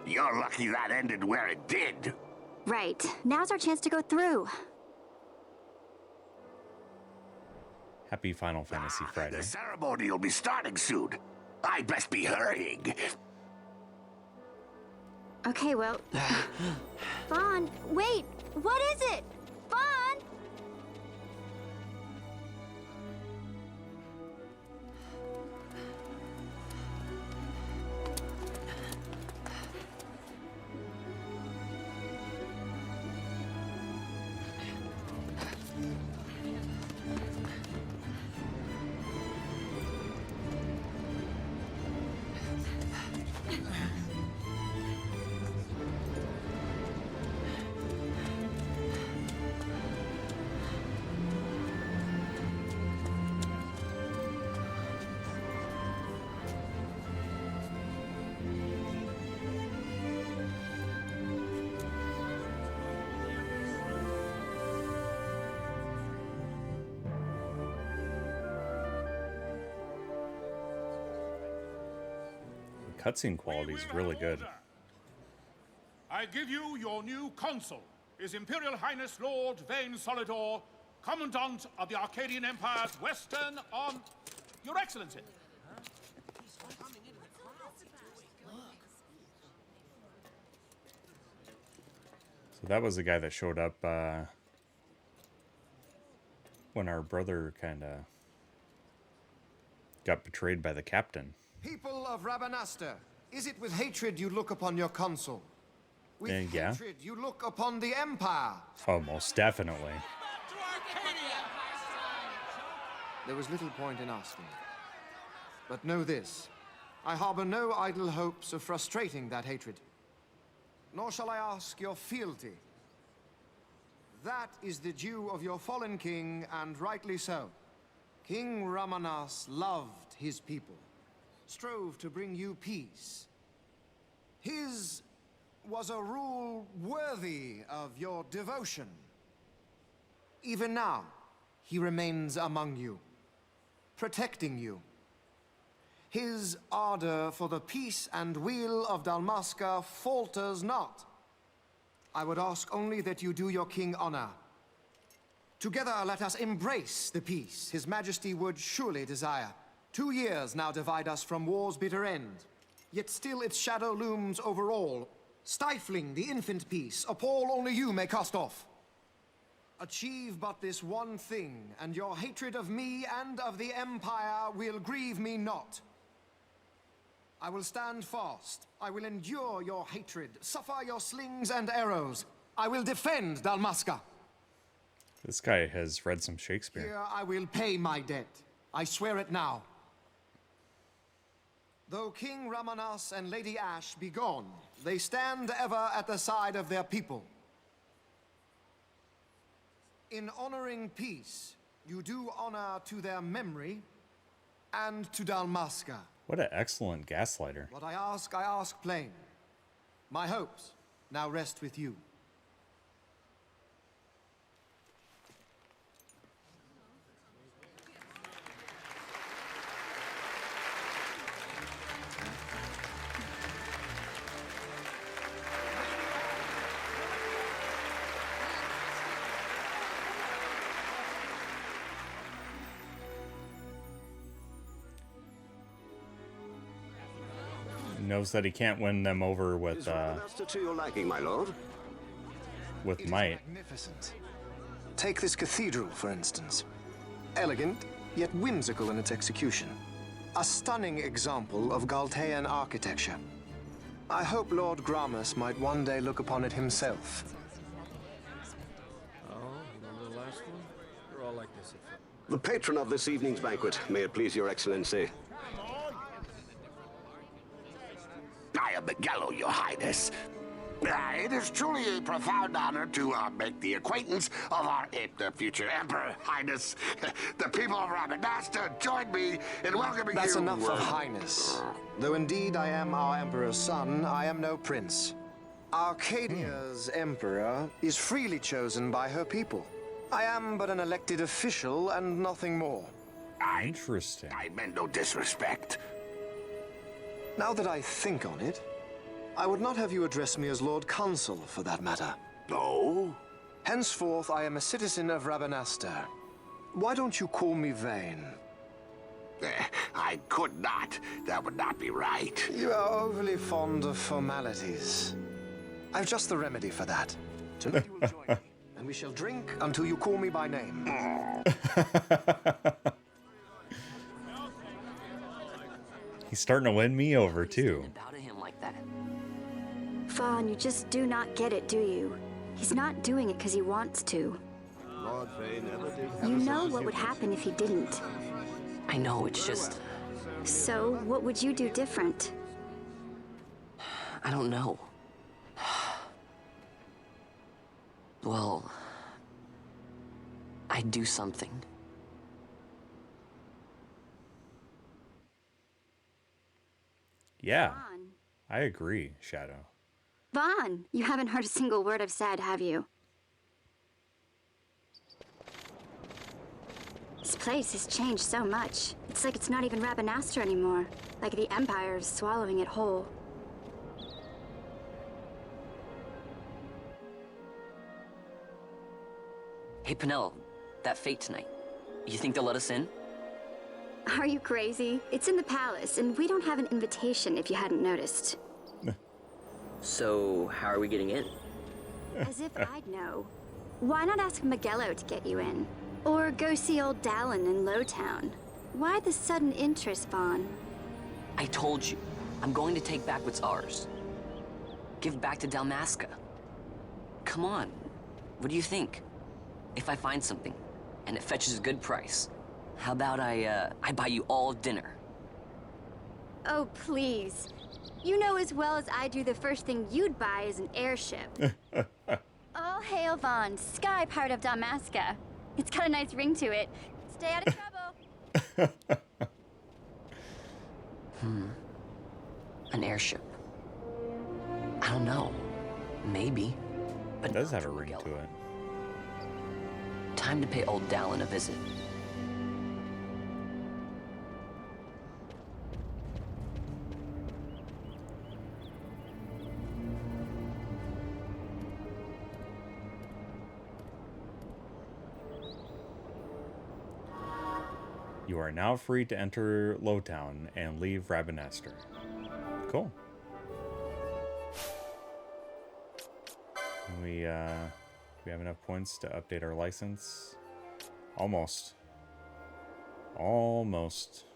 Speaker 14: You're lucky that ended where it did.
Speaker 15: Right. Now's our chance to go through.
Speaker 1: Happy Final Fantasy Friday.
Speaker 14: The ceremony will be starting soon. I'd best be hurrying.
Speaker 15: Okay, well... Vaughn, wait! What is it? Vaughn!
Speaker 1: Cutscene quality is really good.
Speaker 3: I give you your new consul, His Imperial Highness Lord Vane Solidor, Commandant of the Arcadian Empire's Western on... Your Excellency.
Speaker 1: So that was the guy that showed up when our brother kind of got betrayed by the captain.
Speaker 12: People of Rabanastre, is it with hatred you look upon your consul? With hatred you look upon the Empire?
Speaker 1: Oh, most definitely.
Speaker 12: There was little point in asking. But know this, I harbor no idle hopes of frustrating that hatred. Nor shall I ask your fealty. That is the due of your fallen king, and rightly so. King Ramanas loved his people, strove to bring you peace. His was a rule worthy of your devotion. Even now, he remains among you, protecting you. His ardor for the peace and weal of Dalmasca falters not. I would ask only that you do your king honor. Together let us embrace the peace His Majesty would surely desire. 2 years now divide us from war's bitter end, yet still its shadow looms over all, stifling the infant peace, a pall only you may cast off. Achieve but this one thing, and your hatred of me and of the Empire will grieve me not. I will stand fast. I will endure your hatred, suffer your slings and arrows. I will defend Dalmasca.
Speaker 1: This guy has read some Shakespeare.
Speaker 12: Here I will pay my debt. I swear it now. Though King Ramanas and Lady Ash be gone, they stand ever at the side of their people. In honoring peace, you do honor to their memory and to Dalmasca.
Speaker 1: What an excellent gaslighter.
Speaker 12: What I ask plain. My hopes now rest with you.
Speaker 1: knows that he can't win them over with
Speaker 18: to your liking, my lord?
Speaker 1: with might.
Speaker 12: Magnificent. Take this cathedral, for instance. Elegant, yet whimsical in its execution. A stunning example of Galtean architecture. I hope Lord Gramus might one day look upon it himself.
Speaker 19: Oh, remember the last one? They're all like this.
Speaker 18: The patron of this evening's banquet, may it please your excellency.
Speaker 14: I am Miguelo, your highness. It is truly a profound honor to make the acquaintance of our future emperor, highness. The people of Rabanasta join me in welcoming you.
Speaker 12: That's enough of highness. Though indeed I am our emperor's son, I am no prince. Arcadia's emperor is freely chosen by her people. I am but an elected official and nothing more.
Speaker 1: Interesting.
Speaker 14: I meant no disrespect.
Speaker 12: Now that I think on it, I would not have you address me as Lord Consul, for that matter.
Speaker 14: No?
Speaker 12: Henceforth, I am a citizen of Rabanasta. Why don't you call me Vane?
Speaker 14: I could not. That would not be right.
Speaker 12: You are overly fond of formalities. I've just the remedy for that. Tonight you will join me, and we shall drink until you call me by name.
Speaker 1: He's starting to win me over too.
Speaker 15: Vaughn, you just do not get it, do you? He's not doing it because he wants to.
Speaker 18: Lord Vane never did have
Speaker 15: You
Speaker 18: a
Speaker 15: know
Speaker 18: sense
Speaker 15: what
Speaker 18: of
Speaker 15: would
Speaker 18: humor.
Speaker 15: happen if he didn't.
Speaker 11: I know, it's just...
Speaker 15: So, what would you do different?
Speaker 11: I don't know. Well... I'd do something.
Speaker 1: Yeah, I agree, Shadow.
Speaker 15: Vaughn, you haven't heard a single word I've said, have you? This place has changed so much. It's like it's not even Rabanasta anymore. Like the Empire is swallowing it whole.
Speaker 11: Hey, Penelo, that fate tonight. You think they'll let us in?
Speaker 15: Are you crazy? It's in the palace, and we don't have an invitation if you hadn't noticed.
Speaker 11: So, how are we getting in?
Speaker 15: As if I'd know. Why not ask Miguelo to get you in? Or go see old Dallin in Lowtown? Why the sudden interest, Vaughn?
Speaker 11: I told you, I'm going to take back what's ours. Give back to Dalmasca. Come on, what do you think? If I find something, and it fetches a good price, how about I buy you all dinner?
Speaker 15: Oh, please. You know as well as I do the first thing you'd buy is an airship. All hail Vaughn, sky part of Dalmasca. It's got a nice ring to it. Stay out of trouble.
Speaker 11: An airship. I don't know. Maybe. But
Speaker 1: It does have a ring to it.
Speaker 11: Time to pay old Dallin a visit.
Speaker 1: You are now free to enter Lowtown and leave Rabanasta. Cool. We have enough points to update our license. Almost. Almost.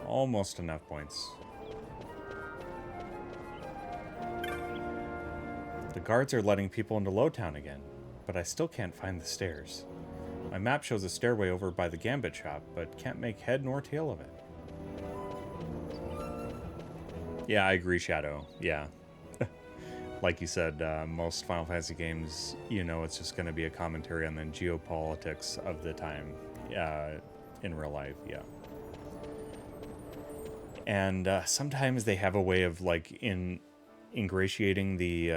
Speaker 1: Almost enough points. The guards are letting people into Lowtown again, but I still can't find the stairs. My map shows a stairway over by the Gambit shop, but can't make head nor tail of it. Yeah, I agree, Shadow. Yeah. Like you said, most Final Fantasy games, you know, it's just going to be a commentary on the geopolitics of the time in real life, yeah. And sometimes they have a way of, like, ingratiating the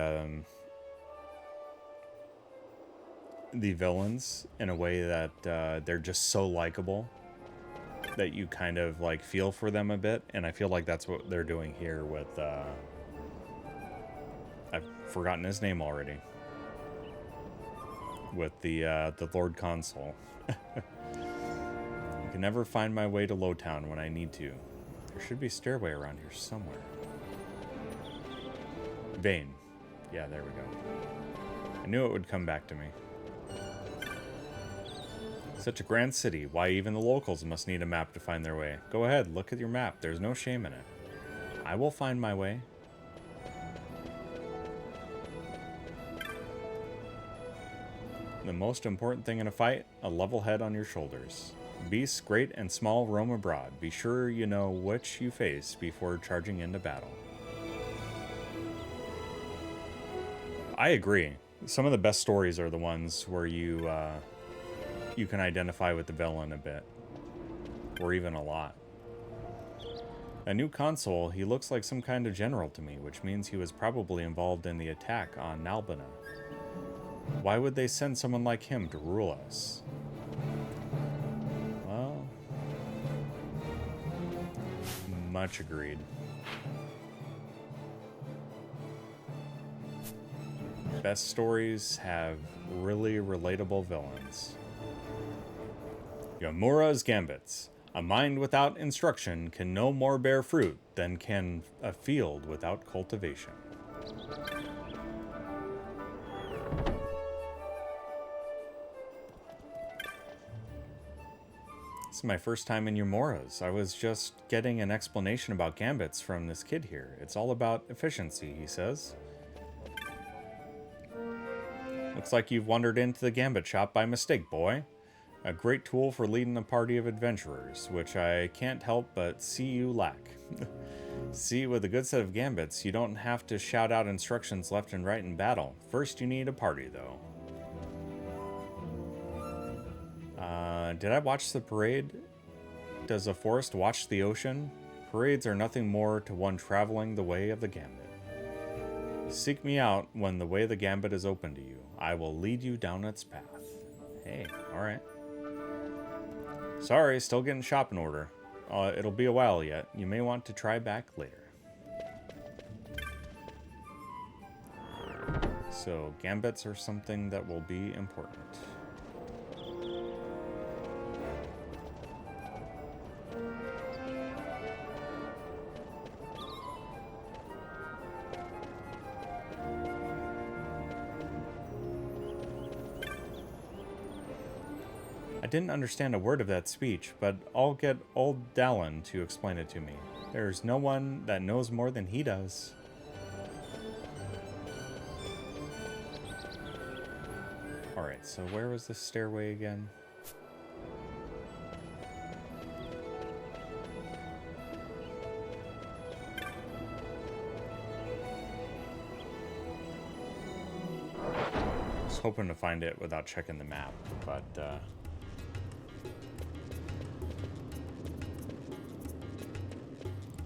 Speaker 1: villains in a way that they're just so likable that you kind of like feel for them a bit, and I feel like that's what they're doing here with I've forgotten his name already, with the Lord Consul. I can never find my way to Lowtown when I need to. There should be a stairway around here somewhere. Vane. Yeah, there we go. I knew it would come back to me. Such a grand city. Why even the locals must need a map to find their way. Go ahead, look at your map. There's no shame in it. I will find my way. The most important thing in a fight, a level head on your shoulders. Beasts great and small roam abroad. Be sure you know which you face before charging into battle. I agree. Some of the best stories are the ones where you can identify with the villain a bit. Or even a lot. A new consul, he looks like some kind of general to me, which means he was probably involved in the attack on Nalbina. Why would they send someone like him to rule us? Well, much agreed. Best stories have really relatable villains. Yamura's Gambits. A mind without instruction can no more bear fruit than can a field without cultivation. This is my first time in Yamura's. I was just getting an explanation about Gambits from this kid here. It's all about efficiency, he says. Looks like you've wandered into the Gambit shop by mistake, boy. A great tool for leading a party of adventurers, which I can't help but see you lack. See, with a good set of Gambits, you don't have to shout out instructions left and right in battle. First, you need a party, though. Did I watch the parade? Does a forest watch the ocean? Parades are nothing more to one traveling the way of the Gambit. Seek me out when the way of the Gambit is open to you. I will lead you down its path. Hey, alright. Sorry, still getting shop in order. It'll be a while yet. You may want to try back later. So, Gambits are something that will be important. I didn't understand a word of that speech, but I'll get old Dallin to explain it to me. There's no one that knows more than he does. Alright, so where was the stairway again? I was hoping to find it without checking the map, but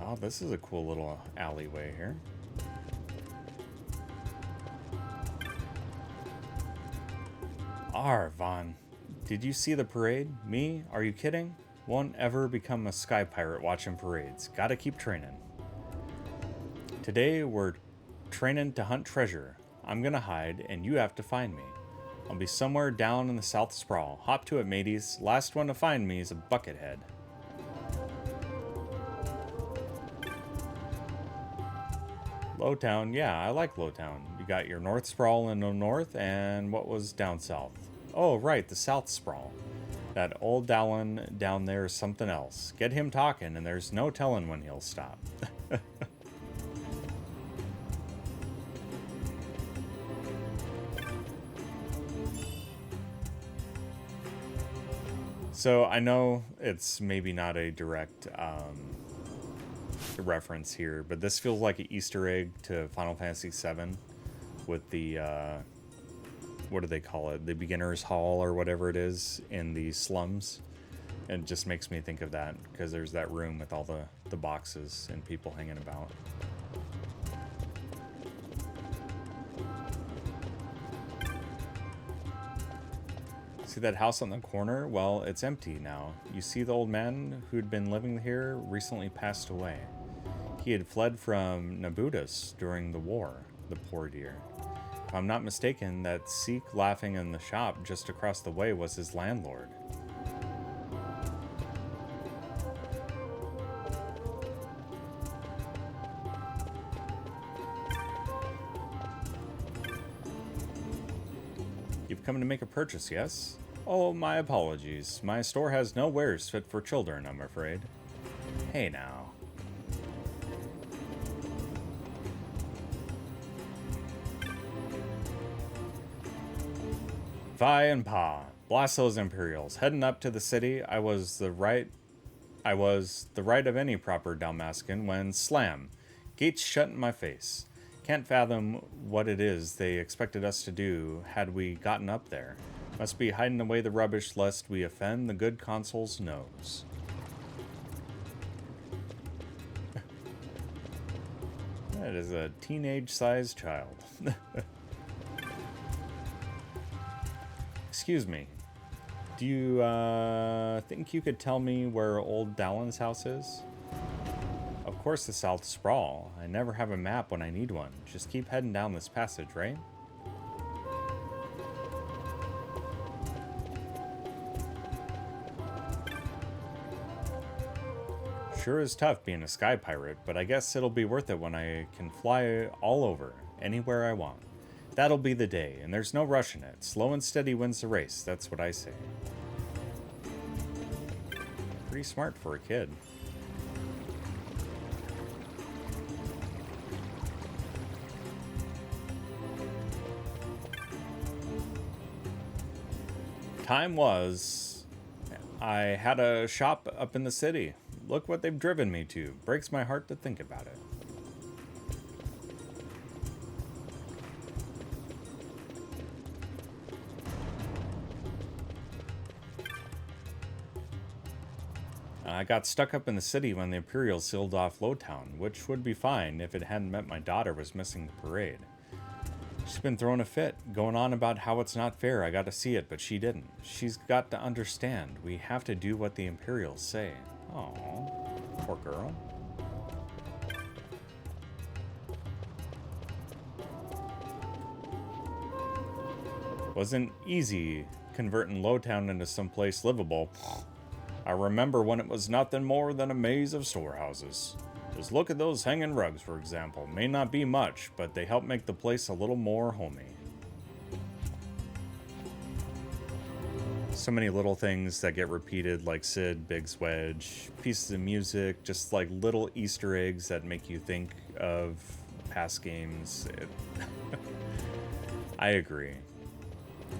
Speaker 1: oh, this is a cool little alleyway here. Vaughn, did you see the parade? Me? Are you kidding? Won't ever become a sky pirate watching parades. Gotta keep training. Today we're training to hunt treasure. I'm gonna hide, and you have to find me. I'll be somewhere down in the South Sprawl. Hop to it, mateys. Last one to find me is a buckethead. Lowtown, yeah, I like Lowtown. You got your North Sprawl in the north, and what was down south? Oh, right, the South Sprawl. That old Dallin down there is something else. Get him talking, and there's no telling when he'll stop. So I know it's maybe not a direct reference here, but this feels like an Easter egg to Final Fantasy VII with the what do they call it, the beginner's hall or whatever it is in the slums. It just makes me think of that because there's that room with all the boxes and people hanging about. See that house on the corner? Well, it's empty now. You see the old man who'd been living here recently passed away. He had fled from Nabutus during the war, the poor dear. If I'm not mistaken, that Sikh laughing in the shop just across the way was his landlord. You've come to make a purchase, yes? Oh, my apologies. My store has no wares fit for children, I'm afraid. Hey now. Vi and Pa. Blast those Imperials. Heading up to the city, I was the right of any proper Dalmascan when slam. Gates shut in my face. Can't fathom what it is they expected us to do had we gotten up there. Must be hiding away the rubbish lest we offend the good consul's nose. That is a teenage-sized child. Excuse me. Do you think you could tell me where old Dallin's house is? Of course the South Sprawl. I never have a map when I need one. Just keep heading down this passage, right? Sure is tough being a sky pirate, but I guess it'll be worth it when I can fly all over, anywhere I want. That'll be the day, and there's no rush in it. Slow and steady wins the race, that's what I say. Pretty smart for a kid. Time was, I had a shop up in the city. Look what they've driven me to. Breaks my heart to think about it. I got stuck up in the city when the Imperials sealed off Lowtown, which would be fine if it hadn't meant my daughter was missing the parade. She's been throwing a fit, going on about how it's not fair. I got to see it, but she didn't. She's got to understand. We have to do what the Imperials say. Aww, poor girl. Wasn't easy converting Lowtown into someplace livable. I remember when it was nothing more than a maze of storehouses. Just look at those hanging rugs, for example. May not be much, but they help make the place a little more homey. So many little things that get repeated, like Sid, Big's Wedge, pieces of music, just like little Easter eggs that make you think of past games. I agree.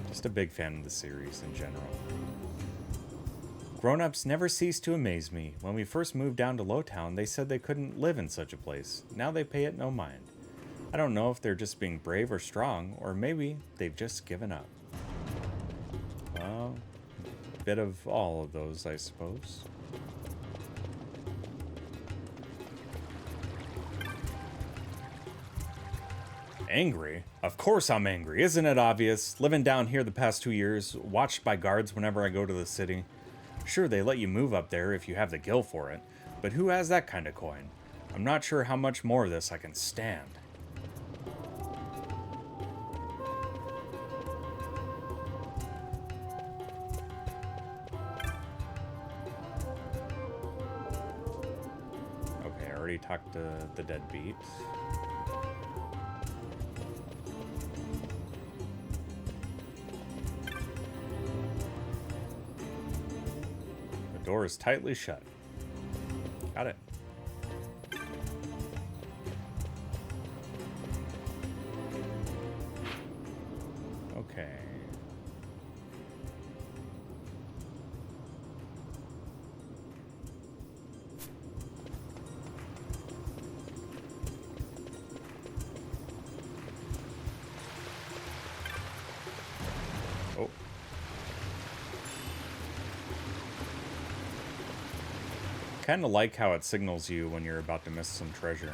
Speaker 1: Just a big fan of the series in general. Grown-ups never cease to amaze me. When we first moved down to Lowtown, they said they couldn't live in such a place. Now they pay it no mind. I don't know if they're just being brave or strong, or maybe they've just given up. Well, a bit of all of those, I suppose. Angry? Of course I'm angry. Isn't it obvious? Living down here the past 2 years, watched by guards whenever I go to the city. Sure, they let you move up there if you have the gil for it, but who has that kind of coin? I'm not sure how much more of this I can stand. Okay, I already talked to the deadbeat. Door is tightly shut. Got it. Okay. Oh. Kinda like how it signals you when you're about to miss some treasure.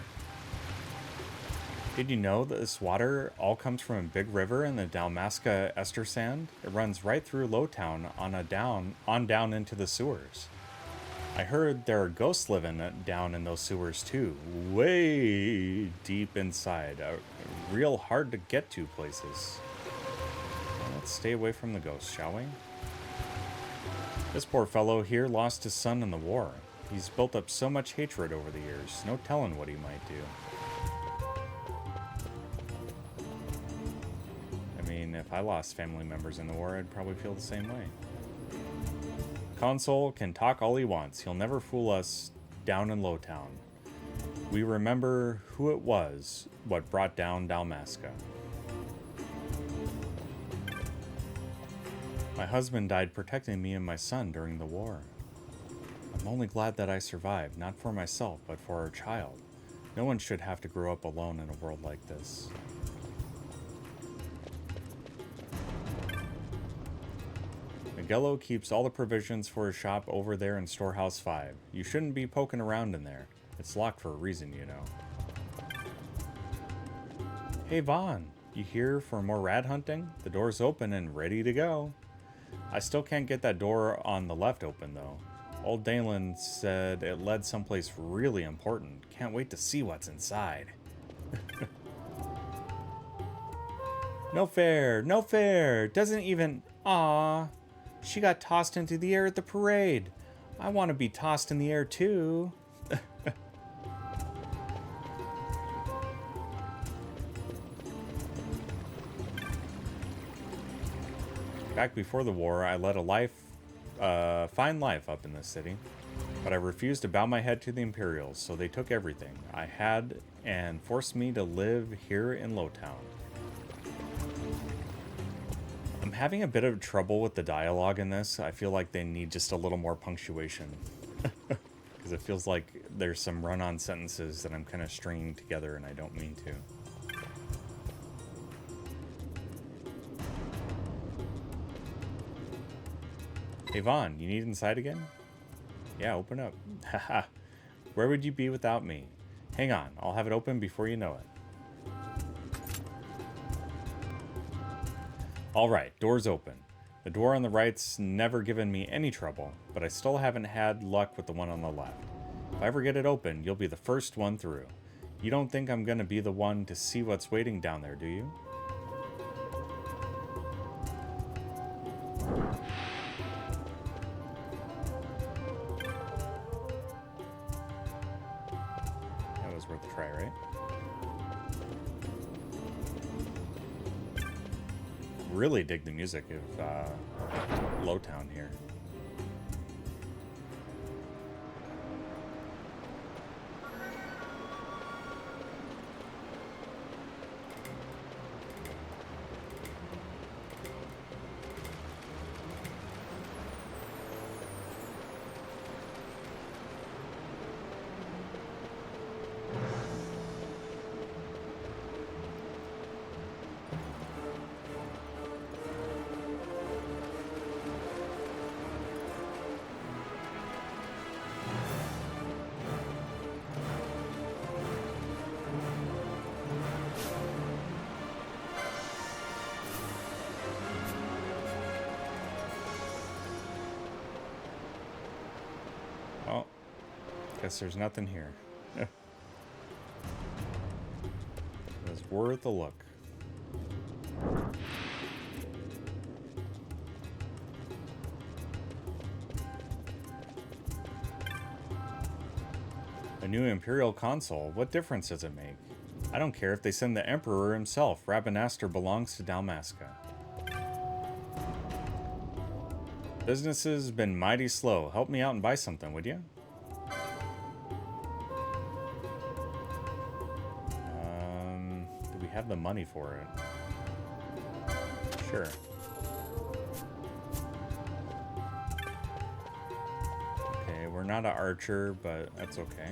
Speaker 1: Did you know that this water all comes from a big river in the Dalmasca Ester Sand? It runs right through Lowtown on down into the sewers. I heard there are ghosts living down in those sewers too, way deep inside, real hard to get to places. Let's stay away from the ghosts, shall we? This poor fellow here lost his son in the war. He's built up so much hatred over the years, no telling what he might do. I mean, If I lost family members in the war, I'd probably feel the same way. Consul can talk all he wants. He'll never fool us down in Lowtown. We remember who it was, what brought down Dalmasca. My husband died protecting me and my son during the war. I'm only glad that I survived, not for myself, but for our child. No one should have to grow up alone in a world like this. Miguelo keeps all the provisions for his shop over there in Storehouse 5. You shouldn't be poking around in there. It's locked for a reason, you know. Hey Vaughn, you here for more rat hunting? The door's open and ready to go. I still can't get that door on the left open, though. Old Dalen said it led someplace really important. Can't wait to see what's inside. No fair, no fair. Doesn't even... Aww. She got tossed into the air at the parade. I want to be tossed in the air, too. Back before the war, I led a fine life up in this city, but I refused to bow my head to the Imperials, so they took everything I had and forced me to live here in Lowtown. I'm having a bit of trouble with the dialogue in this. I feel like they need just a little more punctuation, because it feels like there's some run-on sentences that I'm kind of stringing together and I don't mean to. Hey Vaughn, you need inside again? Yeah, open up. Haha. Where would you be without me? Hang on, I'll have it open before you know it. Alright, door's open. The door on the right's never given me any trouble, but I still haven't had luck with the one on the left. If I ever get it open, you'll be the first one through. You don't think I'm gonna be the one to see what's waiting down there, do you? Worth a try, right? Really dig the music of Lowtown here. Well, guess there's nothing here. It was worth a look. A new Imperial console? What difference does it make? I don't care if they send the Emperor himself. Rabanastre belongs to Dalmasca. Business has been mighty slow. Help me out and buy something, would you? Do we have the money for it? Sure. Okay, we're not an archer, but that's okay.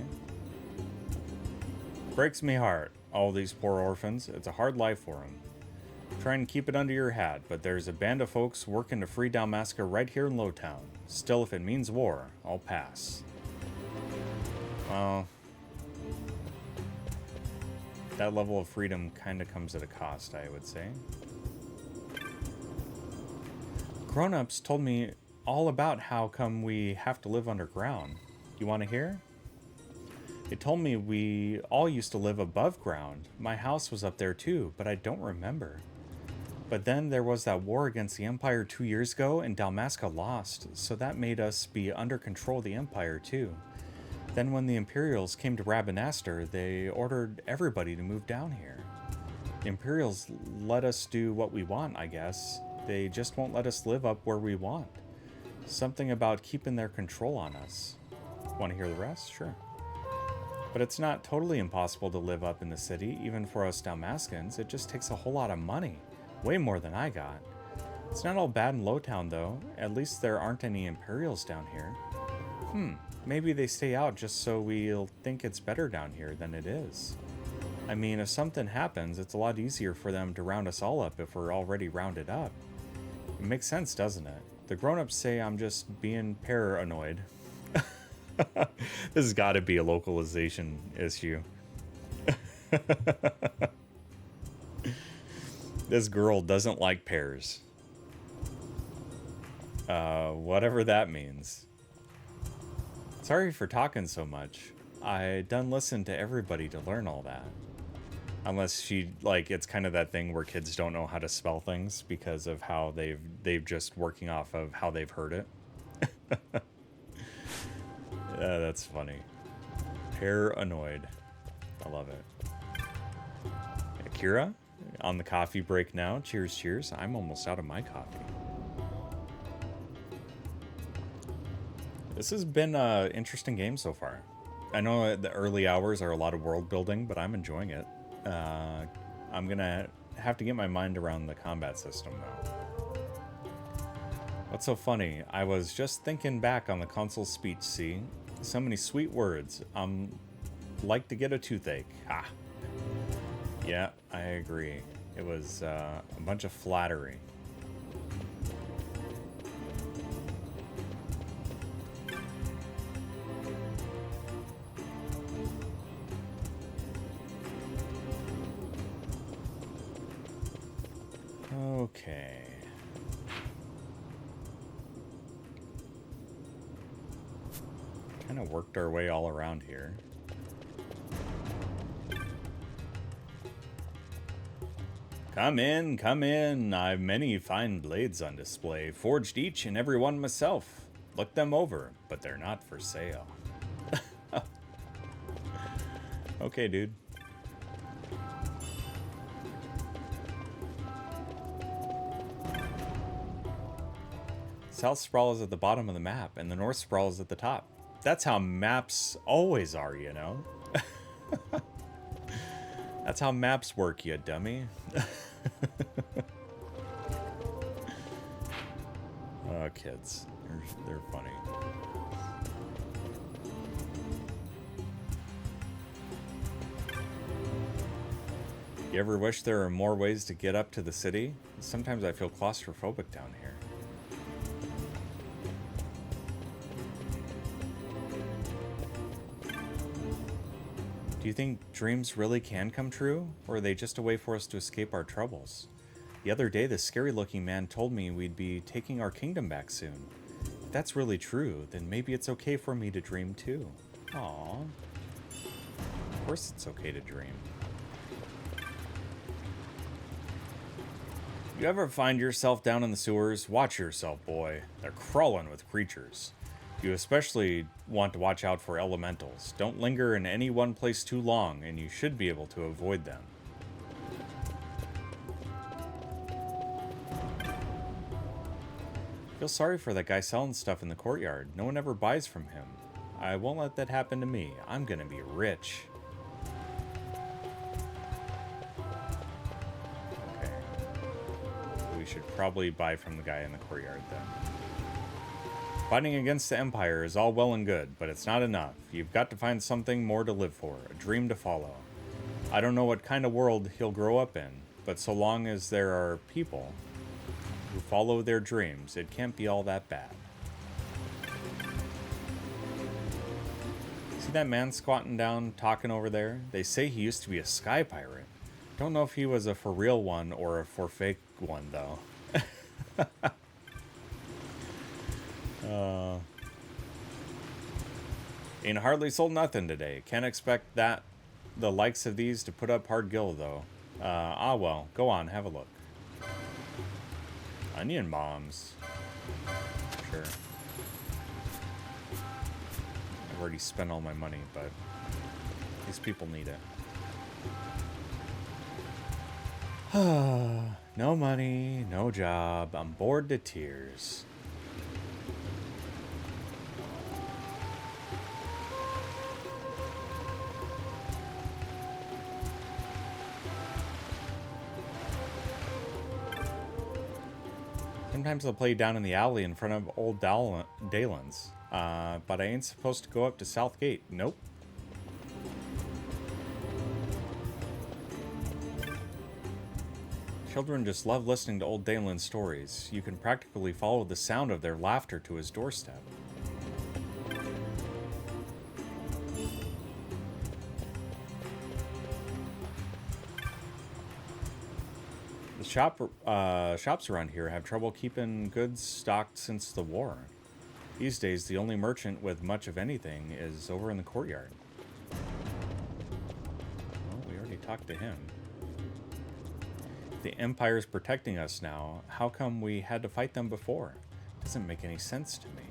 Speaker 1: Breaks me heart. All these poor orphans. It's a hard life for them. Try and keep it under your hat, but there's a band of folks working to free Dalmasca right here in Lowtown. Still, if it means war, I'll pass. Well, that level of freedom kind of comes at a cost, I would say. Grown-ups told me all about how come we have to live underground. You want to hear? They told me we all used to live above ground. My house was up there too, but I don't remember. But then there was that war against the Empire 2 years ago, and Dalmasca lost, so that made us be under control of the Empire too. Then when the Imperials came to Rabanastre, they ordered everybody to move down here. The Imperials let us do what we want, I guess. They just won't let us live up where we want. Something about keeping their control on us. Want to hear the rest? Sure. But it's not totally impossible to live up in the city, even for us Dalmascans. It just takes a whole lot of money. Way more than I got. It's not all bad in Lowtown, though. At least there aren't any Imperials down here. Maybe they stay out just so we'll think it's better down here than it is. I mean, if something happens, it's a lot easier for them to round us all up if we're already rounded up. It makes sense, doesn't it? The grown-ups say I'm just being paranoid. This has got to be a localization issue. This girl doesn't like pears. Whatever that means. Sorry for talking so much. I done listened to everybody to learn all that. Unless she, like, it's kind of that thing where kids don't know how to spell things because of how they've just working off of how they've heard it. That's funny. Paranoid. I love it. Akira, on the coffee break now. Cheers, cheers. I'm almost out of my coffee. This has been an interesting game so far. I know the early hours are a lot of world building, but I'm enjoying it. I'm gonna have to get my mind around the combat system though. What's so funny? I was just thinking back on the console speech, see? So many sweet words. Like to get a toothache. Ah. Yeah, I agree. It was a bunch of flattery. Okay. Kind of worked our way all around here. Come in, come in. I've many fine blades on display, forged each and every one myself. Look them over, but they're not for sale. Okay, dude. South Sprawl is at the bottom of the map, and the North Sprawl is at the top. That's how maps always are, you know? That's how maps work, you dummy. Oh, kids. They're funny. You ever wish there were more ways to get up to the city? Sometimes I feel claustrophobic down here. Do you think dreams really can come true, or are they just a way for us to escape our troubles? The other day, this scary-looking man told me we'd be taking our kingdom back soon. If that's really true, then maybe it's okay for me to dream too. Aww. Of course it's okay to dream. You ever find yourself down in the sewers? Watch yourself, boy. They're crawling with creatures. You especially want to watch out for elementals. Don't linger in any one place too long, and you should be able to avoid them. Feel sorry for that guy selling stuff in the courtyard. No one ever buys from him. I won't let that happen to me. I'm gonna be rich. Okay. We should probably buy from the guy in the courtyard then. Fighting against the Empire is all well and good, but it's not enough. You've got to find something more to live for, a dream to follow. I don't know what kind of world he'll grow up in, but so long as there are people who follow their dreams, it can't be all that bad. See that man squatting down, talking over there? They say he used to be a sky pirate. Don't know if he was a for real one or a for fake one, though. Ain't hardly sold nothing today. Can't expect the likes of these to put up hard gill though. Well, go on, have a look. Onion bombs. Sure. I've already spent all my money, but these people need it. No money, no job. I'm bored to tears. Sometimes I'll play down in the alley in front of old Dalen's, but I ain't supposed to go up to South Gate. Nope. Children just love listening to old Dalen's stories. You can practically follow the sound of their laughter to his doorstep. The shops around here have trouble keeping goods stocked since the war. These days, the only merchant with much of anything is over in the courtyard. Well, we already talked to him. The Empire's protecting us now. How come we had to fight them before? Doesn't make any sense to me.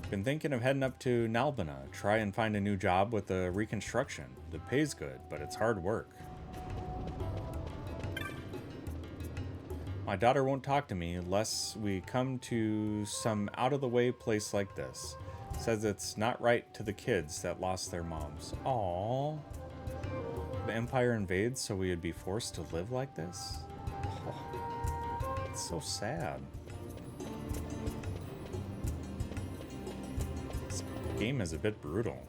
Speaker 1: Been thinking of heading up to Nalbina, try and find a new job with the reconstruction. The pay's good, but it's hard work. My daughter won't talk to me unless we come to some out-of-the-way place like this. Says it's not right to the kids that lost their moms. Aww. The Empire invades, so we would be forced to live like this? Oh, it's so sad. This game is a bit brutal.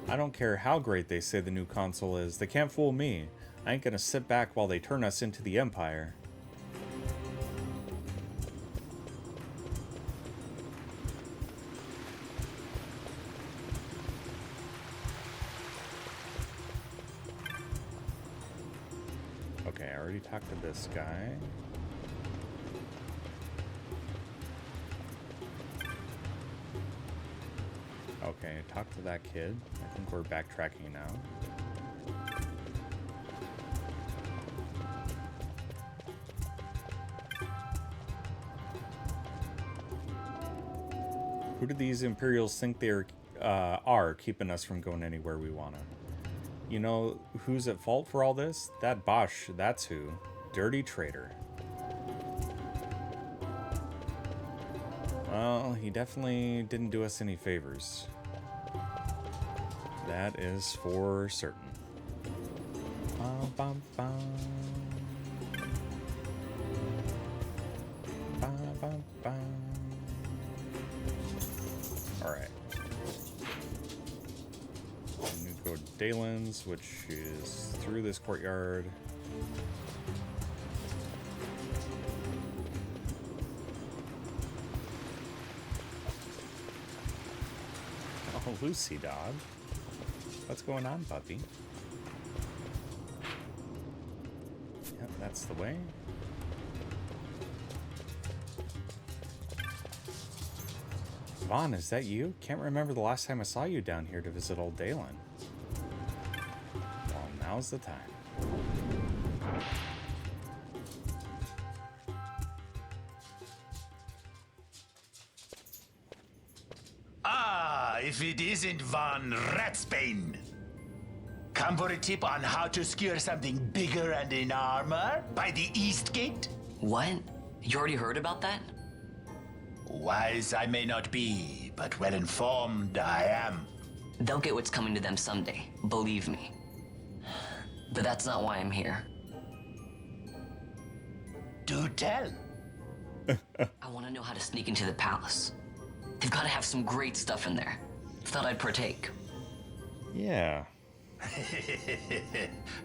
Speaker 1: I don't care how great they say the new console is. They can't fool me. I ain't gonna sit back while they turn us into the Empire. Okay, I already talked to this guy. Okay, talk to that kid. I think we're backtracking now. Who do these Imperials think they are keeping us from going anywhere we want to? You know who's at fault for all this? That Bosch, that's who. Dirty traitor. Well, he definitely didn't do us any favors. That is for certain. Bum, bum, bum. Bum, bum, bum. Alright. I'm gonna go to Dalen's, which is through this courtyard. Oh, Lucy dog. What's going on, puppy? Yep, that's the way. Vaughn, is that you? Can't remember the last time I saw you down here to visit old Dalen. Well, now's the time.
Speaker 20: If it isn't Von Ratsbane. Come for a tip on how to secure something bigger and in armor by the East Gate?
Speaker 11: What? You already heard about that?
Speaker 20: Wise I may not be, but well informed I am.
Speaker 11: They'll get what's coming to them someday, believe me. But that's not why I'm here.
Speaker 20: Do tell.
Speaker 11: I want to know how to sneak into the palace. They've got to have some great stuff in there. Thought I'd partake.
Speaker 1: Yeah.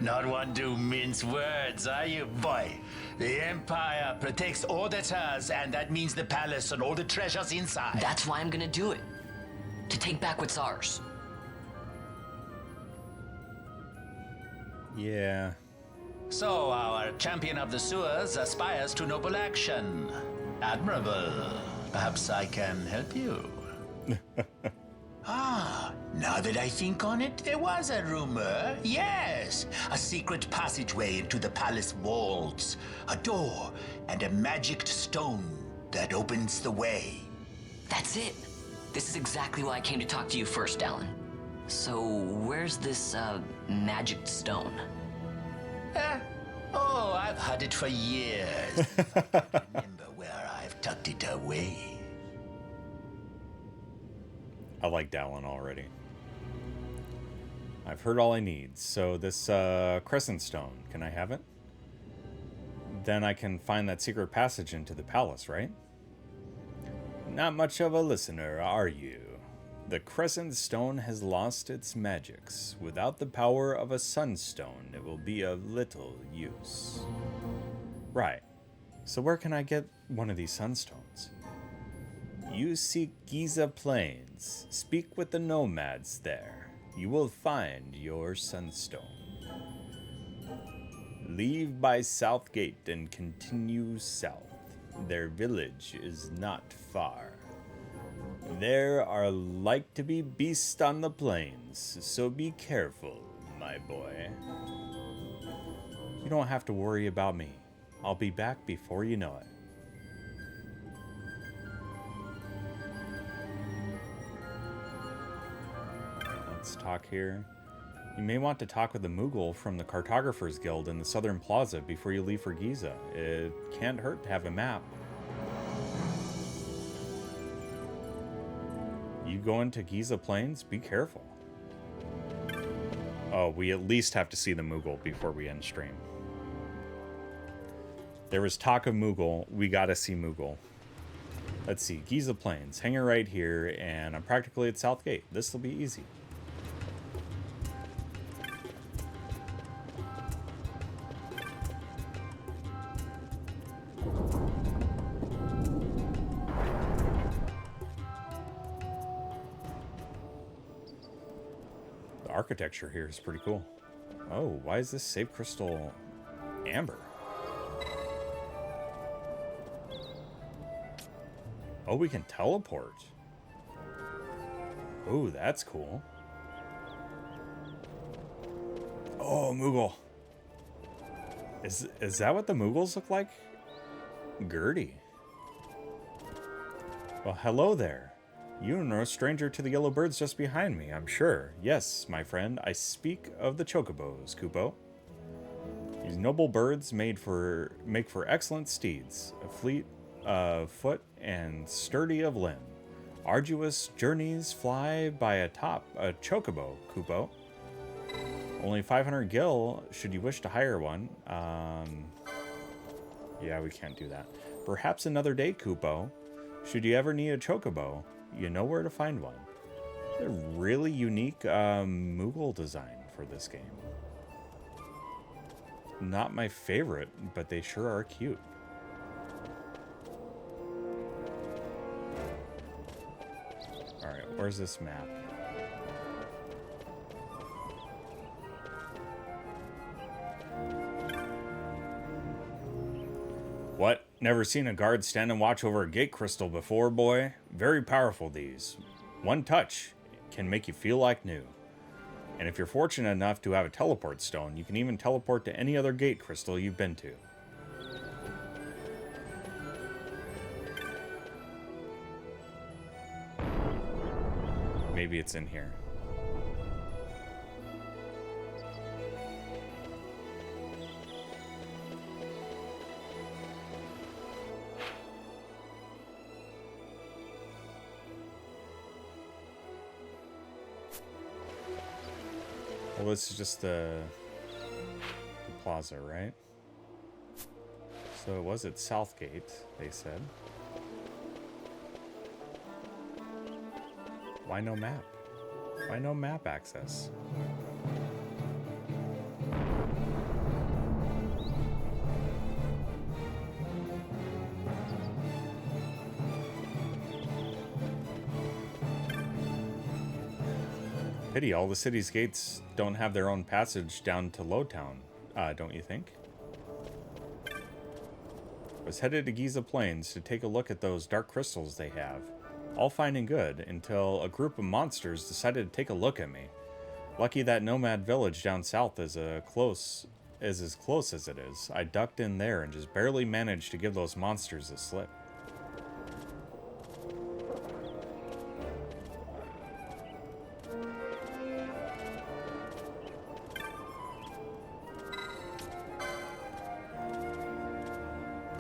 Speaker 20: Not one to mince words, are you, boy? The Empire protects all that's hers, and that means the palace and all the treasures inside.
Speaker 11: That's why I'm gonna do it. To take back what's ours.
Speaker 1: Yeah.
Speaker 20: So our champion of the sewers aspires to noble action. Admirable. Perhaps I can help you. Now that I think on it, there was a rumor. Yes, a secret passageway into the palace walls. A door and a magic stone that opens the way.
Speaker 11: That's it. This is exactly why I came to talk to you first, Alan. So, where's this, magic stone?
Speaker 20: Oh, I've had it for years. If I can't remember where I've tucked it away.
Speaker 1: I like Dallin already. I've heard all I need. So this crescent stone, can I have it? Then I can find that secret passage into the palace, right? Not much of a listener, are you? The crescent stone has lost its magics. Without the power of a sunstone, it will be of little use. Right. So where can I get one of these sunstones? You seek Giza Plains. Speak with the nomads there. You will find your sunstone. Leave by South Gate and continue south. Their village is not far. There are like to be beasts on the plains, so be careful, my boy. You don't have to worry about me. I'll be back before you know it. Let's talk here. You may want to talk with the Moogle from the Cartographers Guild in the Southern Plaza before you leave for Giza. It can't hurt to have a map. You go into Giza Plains? Be careful. Oh, we at least have to see the Moogle before we end stream. There was talk of Moogle. We gotta see Moogle. Let's see. Giza Plains. Hanging right here, and I'm practically at South Gate. This will be easy. Architecture here is pretty cool. Oh, why is this save crystal amber? Oh, we can teleport. Oh, that's cool. Oh, Moogle. Is that what the Moogles look like? Gertie. Well, hello there. You are no stranger to the yellow birds just behind me, I'm sure. Yes, my friend, I speak of the chocobos, Kupo. These noble birds make for excellent steeds, a fleet of foot and sturdy of limb. Arduous journeys fly by atop a chocobo, Kupo. Only 500 gil should you wish to hire one. Yeah, we can't do that. Perhaps another day, Kupo. Should you ever need a chocobo, you know where to find one. A really unique Moogle design for this game. Not my favorite, but they sure are cute. Alright, where's this map? What? Never seen a guard stand and watch over a gate crystal before, boy? Very powerful, these. One touch can make you feel like new. And if you're fortunate enough to have a teleport stone, you can even teleport to any other gate crystal you've been to. Maybe it's in here. Well, this is just the plaza, right? So it was at Southgate, they said. Why no map? Why no map access? Pity all the city's gates don't have their own passage down to Lowtown, don't you think? I was headed to Giza Plains to take a look at those dark crystals they have. All fine and good, until a group of monsters decided to take a look at me. Lucky that nomad village down south is as close as it is. I ducked in there and just barely managed to give those monsters a slip.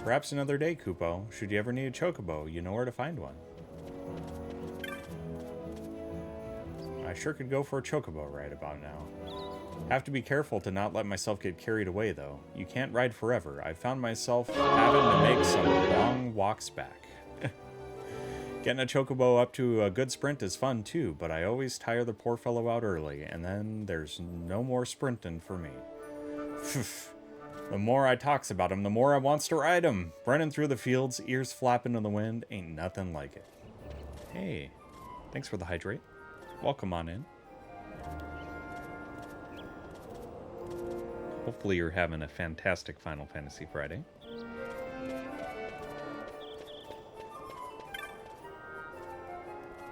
Speaker 1: Perhaps another day, Kupo. Should you ever need a chocobo, you know where to find one. I sure could go for a chocobo right about now. Have to be careful to not let myself get carried away, though. You can't ride forever. I found myself having to make some long walks back. Getting a chocobo up to a good sprint is fun, too, but I always tire the poor fellow out early, and then there's no more sprinting for me. The more I talks about him, the more I wants to ride him. Running through the fields, ears flapping in the wind, ain't nothing like it. Hey, thanks for the hydrate. Welcome on in. Hopefully you're having a fantastic Final Fantasy Friday.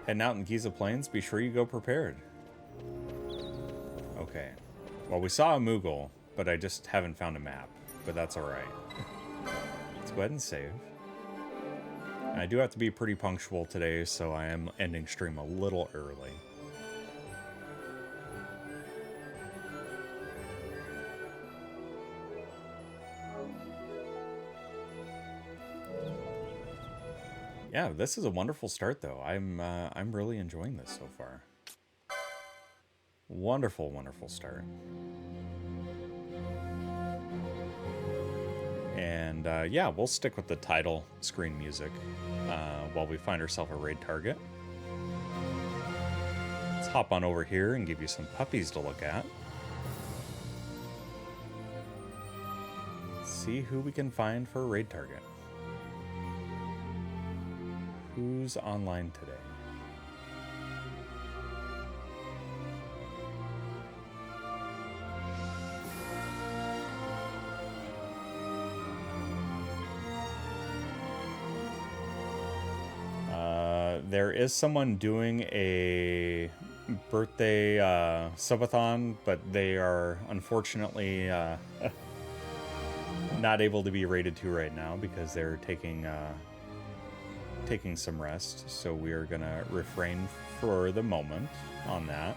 Speaker 1: Heading out in Giza Plains, be sure you go prepared. Okay. Well, we saw a Moogle, but I just haven't found a map. But that's alright. Let's go ahead and save. I do have to be pretty punctual today, so I am ending stream a little early. Yeah, this is a wonderful start, though. I'm really enjoying this so far. Wonderful, wonderful start. And yeah, we'll stick with the title screen music while we find ourselves a raid target. Let's hop on over here and give you some puppies to look at. See who we can find for a raid target. Who's online today? There is someone doing a birthday subathon, but they are unfortunately not able to be rated to right now because they're taking some rest. So we are gonna refrain for the moment on that.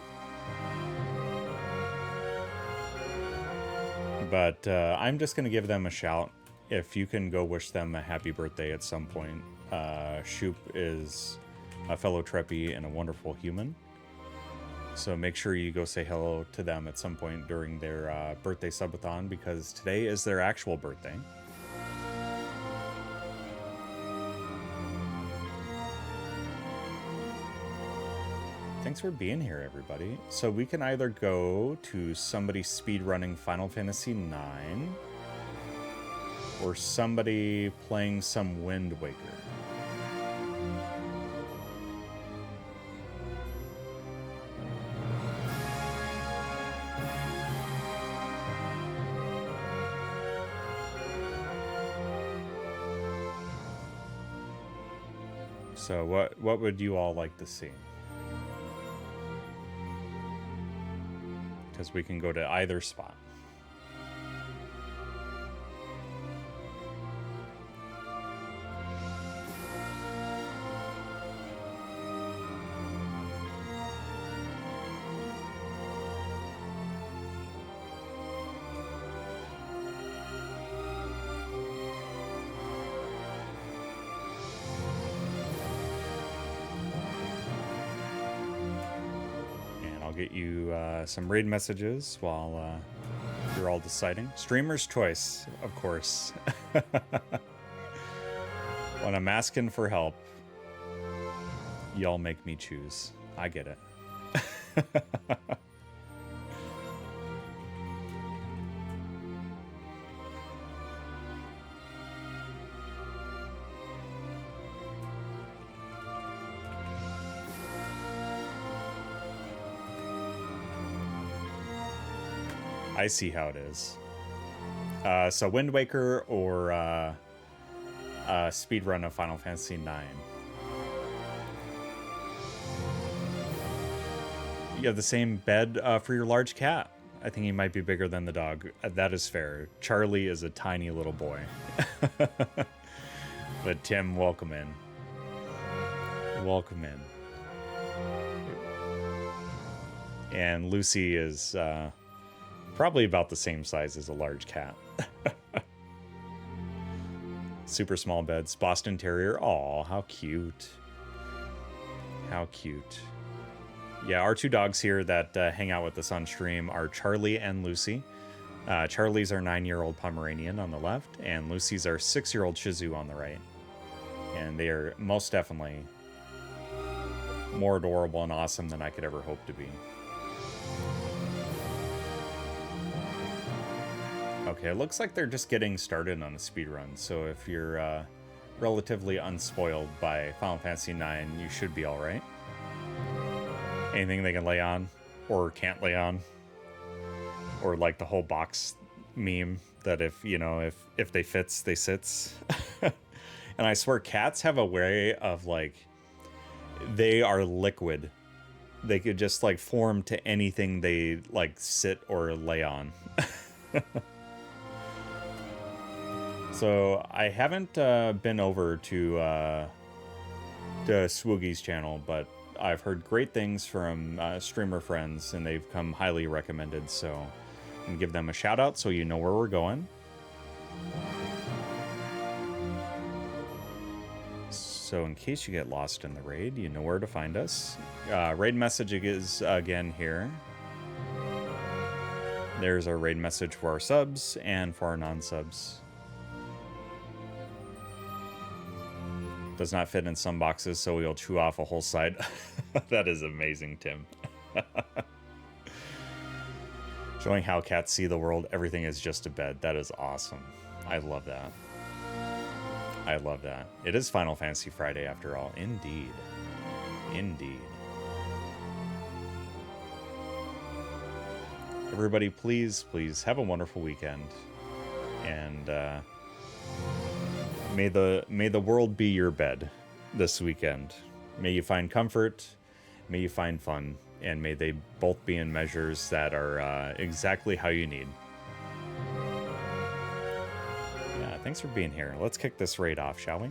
Speaker 1: But I'm just gonna give them a shout. If you can go wish them a happy birthday at some point. Shoop is a fellow Treppy and a wonderful human. So make sure you go say hello to them at some point during their birthday subathon, because today is their actual birthday. Thanks for being here, everybody. So we can either go to somebody speedrunning Final Fantasy IX or somebody playing some Wind Waker. So what would you all like to see? Because we can go to either spot. Get you some raid messages while you're all deciding. Streamer's choice, of course. When I'm asking for help, y'all make me choose. I get it. I see how it is. So Wind Waker or speedrun of Final Fantasy IX. You have the same bed for your large cat. I think he might be bigger than the dog. That is fair. Charlie is a tiny little boy. But Tim, welcome in. Welcome in. And Lucy is probably about the same size as a large cat. Super small beds. Boston Terrier. Aw, how cute. How cute. Yeah, our two dogs here that hang out with us on stream are Charlie and Lucy. Charlie's our 9-year-old Pomeranian on the left, and Lucy's our 6-year-old Shih Tzu on the right. And they are most definitely more adorable and awesome than I could ever hope to be. Okay, it looks like they're just getting started on a speedrun, so if you're relatively unspoiled by Final Fantasy IX, you should be alright. Anything they can lay on, or can't lay on, or like the whole box meme that if, you know, if they fits, they sits. And I swear cats have a way of, like, they are liquid. They could just, like, form to anything they, like, sit or lay on. So I haven't been over to Swoogy's channel, but I've heard great things from streamer friends, and they've come highly recommended, so I'm gonna give them a shout out so you know where we're going. So in case you get lost in the raid, you know where to find us. Raid message is again here. There's our raid message for our subs and for our non-subs. Does not fit in some boxes, so we'll chew off a whole side. That is amazing, Tim. Showing how cats see the world. Everything is just a bed. That is awesome. I love that. I love that. It is Final Fantasy Friday after all. Indeed. Indeed. Everybody, please, please have a wonderful weekend. And may the world be your bed this weekend. May you find comfort, may you find fun, and may they both be in measures that are exactly how you need. Yeah, thanks for being here. Let's kick this raid off, shall we?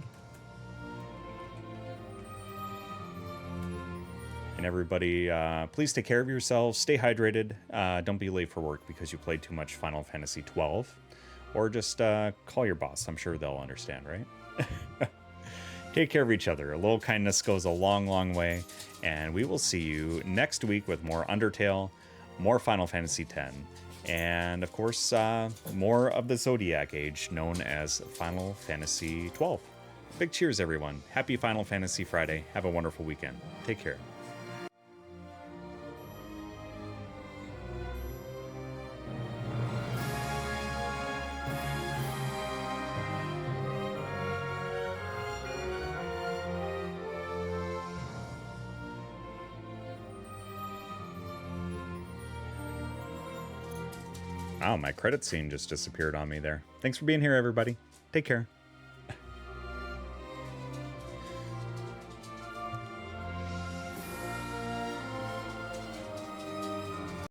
Speaker 1: And everybody, please take care of yourselves, stay hydrated, don't be late for work because you played too much Final Fantasy XII. Or just call your boss. I'm sure they'll understand, right? Take care of each other. A little kindness goes a long, long way. And we will see you next week with more Undertale, more Final Fantasy X, and of course, more of the Zodiac Age, known as Final Fantasy XII. Big cheers, everyone. Happy Final Fantasy Friday. Have a wonderful weekend. Take care. Wow, my credit scene just disappeared on me there. Thanks for being here, everybody. Take care.